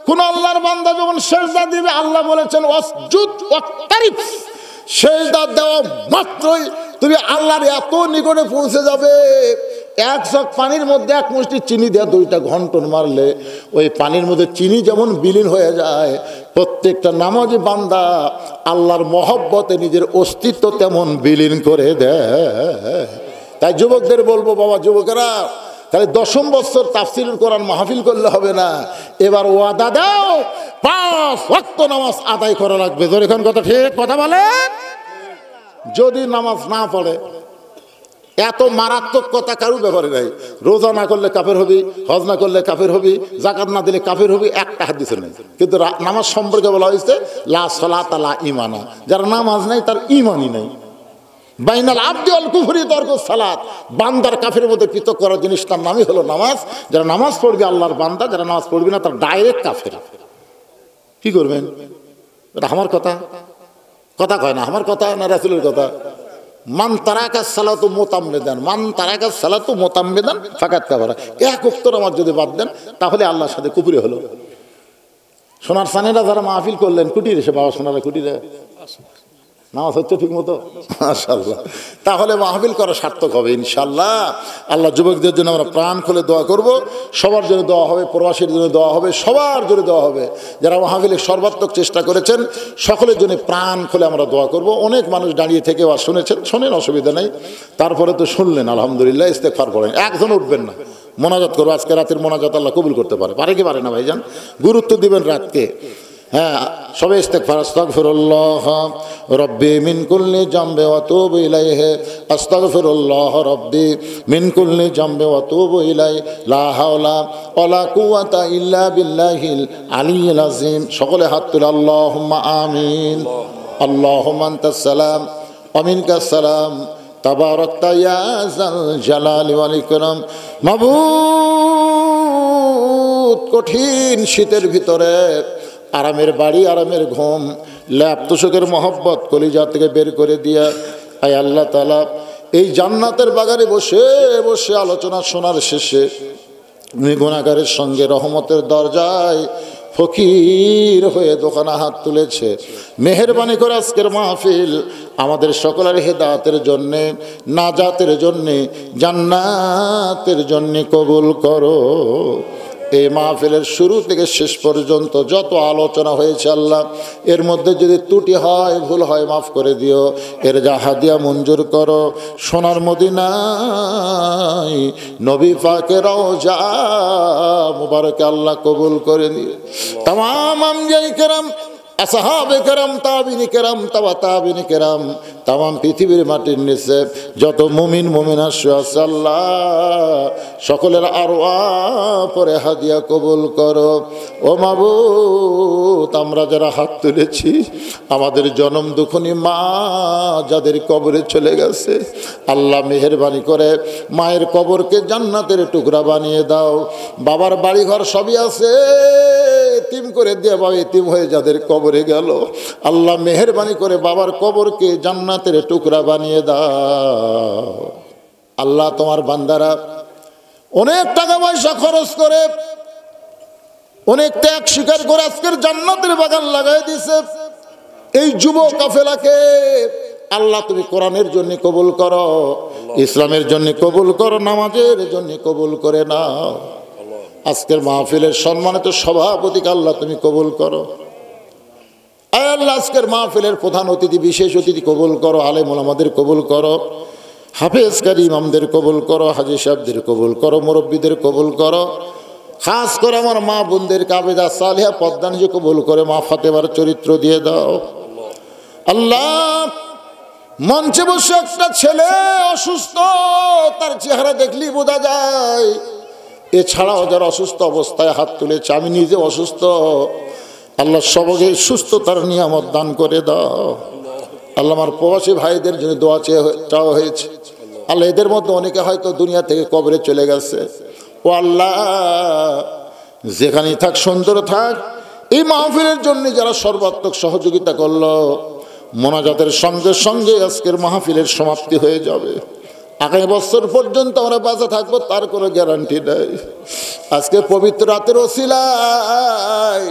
Speaker 1: কোন আল্লাহর বান্দা যখন সিজদা দিবে আল্লাহ বলেছেন ওয়াসজুদ ওয়াক্তারিব, সিজদা দেওয়া মাত্রই তুমি আল্লাহর এত নিকটে পৌঁছে যাবে। এক জগ পানির মধ্যে এক মুষ্টি চিনি দিয়ে 2টা ঘন্টন মারলে ওই পানির মধ্যে চিনি যেমন বিলীন হয়ে যায়, প্রত্যেকটা নামাজি বান্দা আল্লাহর মহব্বতে নিজের অস্তিত্ব তেমন বিলীন করে দেয়। তাই যুবকদের বলবো, বাবা যুবকেরা, তাহলে 10ম বছর তাফসীরুল কোরআন মাহফিল করলে হবে না, এবার ওয়াদা দাও 5 ওয়াক্ত নামাজ আদায় করা লাগবে। যখন কথা ঠিক কথা বলেন। যদি নামাজ না পড়ে, এত মারাত্মক কথা কারোর ব্যাপারে নাই। রোজা না করলে কাফের হবি, হজ না করলে কাফের হবি, যাকাত না দিলে কাফের হবি, একটা হাদিসে নেই। কিন্তু নামাজ সম্পর্কে বলা হয়েছে লা সালাতা লা ঈমানা, যার নামাজ নাই তার ঈমানই নাই। বাইনাল আবদি ওয়াল কুফরি তারকুস সালাত, বান্দার কাফের মধ্যে পৃথক করার জিনিসটার নামই হলো নামাজ। যারা নামাজ পড়বে আল্লাহর বান্দা, যারা নামাজ পড়বে না তার ডাইরেক্ট কাফের। কি করবেন? এটা আমার কথা কয় না, আমার কথা না রাসূলের কথা। মান তারাকা সালাতু মুতাম্মিদান, মান তারাকা সালাতু মুতাম্মিদান ফাকাত কাফারা। এক ওয়াক্ত নামাজ যদি বাদ দেন তাহলে আল্লাহর সাথে কুফরি হলো। সোনার সানেরা যারা মাহফিল করলেন, কুটির এসে বাবা সোনারা কুটিরে নামাজ হচ্ছে ঠিক মতো, মাশাআল্লাহ। তাহলে মাহফিল করা সার্থক হবে ইনশাআল্লাহ। আল্লাহ যুবকদের জন্য আমরা প্রাণ খুলে দোয়া করব, সবার জন্য দোয়া হবে, প্রবাসীর জন্য দোয়া হবে, সবার জন্য দোয়া হবে। যারা মাহফিলের সর্বাত্মক চেষ্টা করেছেন সকলের জন্য প্রাণ খুলে আমরা দোয়া করব। অনেক মানুষ দাঁড়িয়ে থেকে আর শুনেছেন, শোনেন, অসুবিধা নেই। তারপরে তো শুনলেন আলহামদুলিল্লাহ, ইস্তেগফার পড়েন, একজন উঠবেন না, মোনাজাত করবো। আজকে রাতের মোনাজাত আল্লাহ কবুল করতে পারে কি পারে না ভাইজান? গুরুত্ব দিবেন রাতকে। হ্যাঁ, সবাই ইস্তেগফার, আস্তাগফিরুল্লাহ রব্বি মিন কুল্লি জামবি ওয়া তুবু ইলাইহি, আস্তাগফিরুল্লাহ রব্বি মিন কুল্লি জামবি ওয়া তুবু ইলাইহি, লা হাওলা ওয়ালা কুওয়াতা ইল্লা বিল্লাহিল আলিয়্যিল আযীম। সকলে হাত তুলে আল্লাহুম্মা আমিন। আল্লাহুম্মা আনতাস সালাম ওয়া মিনকাস সালাম, তাবারাকতা ইয়া যাল জালালি ওয়াল ইকরাম। মাবুদ, কঠিন শীতের ভিতরে আরামের বাড়ি, আরামের ঘুম, ল্যাপ তোষকের মহব্বত কলিজা থেকে বের করে দিয়া, আয় আল্লাহ তাআলা, এই জান্নাতের বাগানে বসে বসে আলোচনা শোনার শেষে উনি গুনাহগারের সঙ্গে রহমতের দরজায় ফকির হয়ে দোকানে হাত তুলেছে। মেহেরবানি করে আজকের মাহফিল আমাদের সকলের হেদায়েতের জন্যে, নাজাতের জন্যে, জান্নাতের জন্যে কবুল করো। এই মাহফিলের শুরু থেকে শেষ পর্যন্ত যত আলোচনা হয়েছে আল্লাহ, এর মধ্যে যদি ত্রুটি হয়, ভুল হয়, মাফ করে দিও। এর যা হাদিয়া মঞ্জুর করো, সোনার মদিনায় নবী পাকের রওজা মুবারকে আল্লাহ কবুল করে দিও। তামাম আম্বিয়ায়ে কেরাম, আসহাবে কেরাম, তাবিনী কেরাম, তাবিনী কেরাম, তামাম পৃথিবীর মাটির নিচে যত মুমিন মুমিনা আছে আল্লাহ, সকলের আরওয়াহ পরে হাদিয়া কবুল করো। ও মাবুদ, আমরা যারা হাত তুলেছি, আমাদের জনম দুঃখনী মা যাদের কবরে চলে গেছে, আল্লাহ মেহেরবানি করে মায়ের কবরকে জান্নাতের টুকরা বানিয়ে দাও। বাবার বাড়িঘর সবই আছে, এতিম করে দিয়ে বাবা এতিম হয়ে যাদের কবরে গেল, আল্লাহ মেহেরবানি করে বাবার কবরকে জান্নাতের টুকরা বানিয়ে দাও। আল্লাহ, তোমার বান্দারা অনেক টাকা পয়সা খরচ করে, অনেক ত্যাগ স্বীকার করে আজকের জান্নাতের বাগান লাগাই দিছে। এই যুব কাফেলাকে আল্লাহ তুমি কোরআনের জন্য কবুল করো, ইসলামের জন্য কবুল করো, নামাজের জন্য কবুল করে নাও। আজকের মাহফিলের সম্মানিত সভাপতিকে আল্লাহ তুমি কবুল করো। আয় আল্লাহ, আজকের মাহফিলের প্রধান অতিথি, বিশেষ অতিথি কবুল করো, আলেম ওলামাদের কবুল করো, হাফেজ কারি ইমামদের কবুল করো, হাজী সাহেবদের কবুল করো, মুরব্বীদের কবুল করো। খাস করে আমার মা বোনদের কাবেদা সালেহা পদ্মানিকে কবুল করে মা ফাতেমার চরিত্র দিয়ে দাও। আল্লাহ, মঞ্চে বসে একটা ছেলে অসুস্থ, তার চেহারা দেখলেই বোঝা যায়। এছাড়াও যারা অসুস্থ অবস্থায় হাত তুলেছে, আমি নিজে অসুস্থ, আল্লাহ সবকে সুস্থতার নিয়ামত দান করে দাও। আল্লাহ, আমার প্রবাসী ভাইদের জন্য দোয়া চাওয়া হয়েছে। আল্লাহ, এদের মধ্যে অনেকে হয়তো দুনিয়া থেকে কবরে চলে গেছে। ও আল্লাহ, যেখানেই থাক সুন্দর থাক। এই মাহফিলের জন্য যারা সর্বাত্মক সহযোগিতা করলো, মোনাজাতের সঙ্গে সঙ্গে আজকের মাহফিলের সমাপ্তি হয়ে যাবে। আগামী বছর পর্যন্ত আমরা বাঁচা থাকবো তার কোনো গ্যারান্টি নেই। আজকে পবিত্র রাতের ওসিলায়,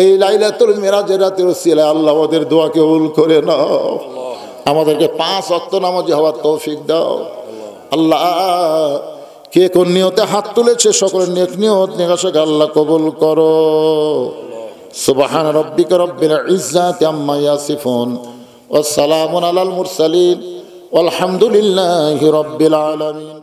Speaker 1: এই লাইলাতুল মিরাজের রাতের ওসিলায় আল্লাহ ওদের দোয়াকে কবুল করে নাও। আমাদেরকে 5 ওয়াক্ত নামাজি হওয়ার তৌফিক দাও। আল্লাহ, কে কোন নিয়তে হাত তুলেছে সকলের নেক নিয়ত নেকাশাকে আল্লাহ কবুল করো। সুবহান রাব্বিকা রাব্বিল ইজ্জাতি আম্মা ইয়াসিফুন ওয়া সালামুন আলাল মুরসালিন ওয়ালহামদুলিল্লাহি রাব্বিল আলামিন।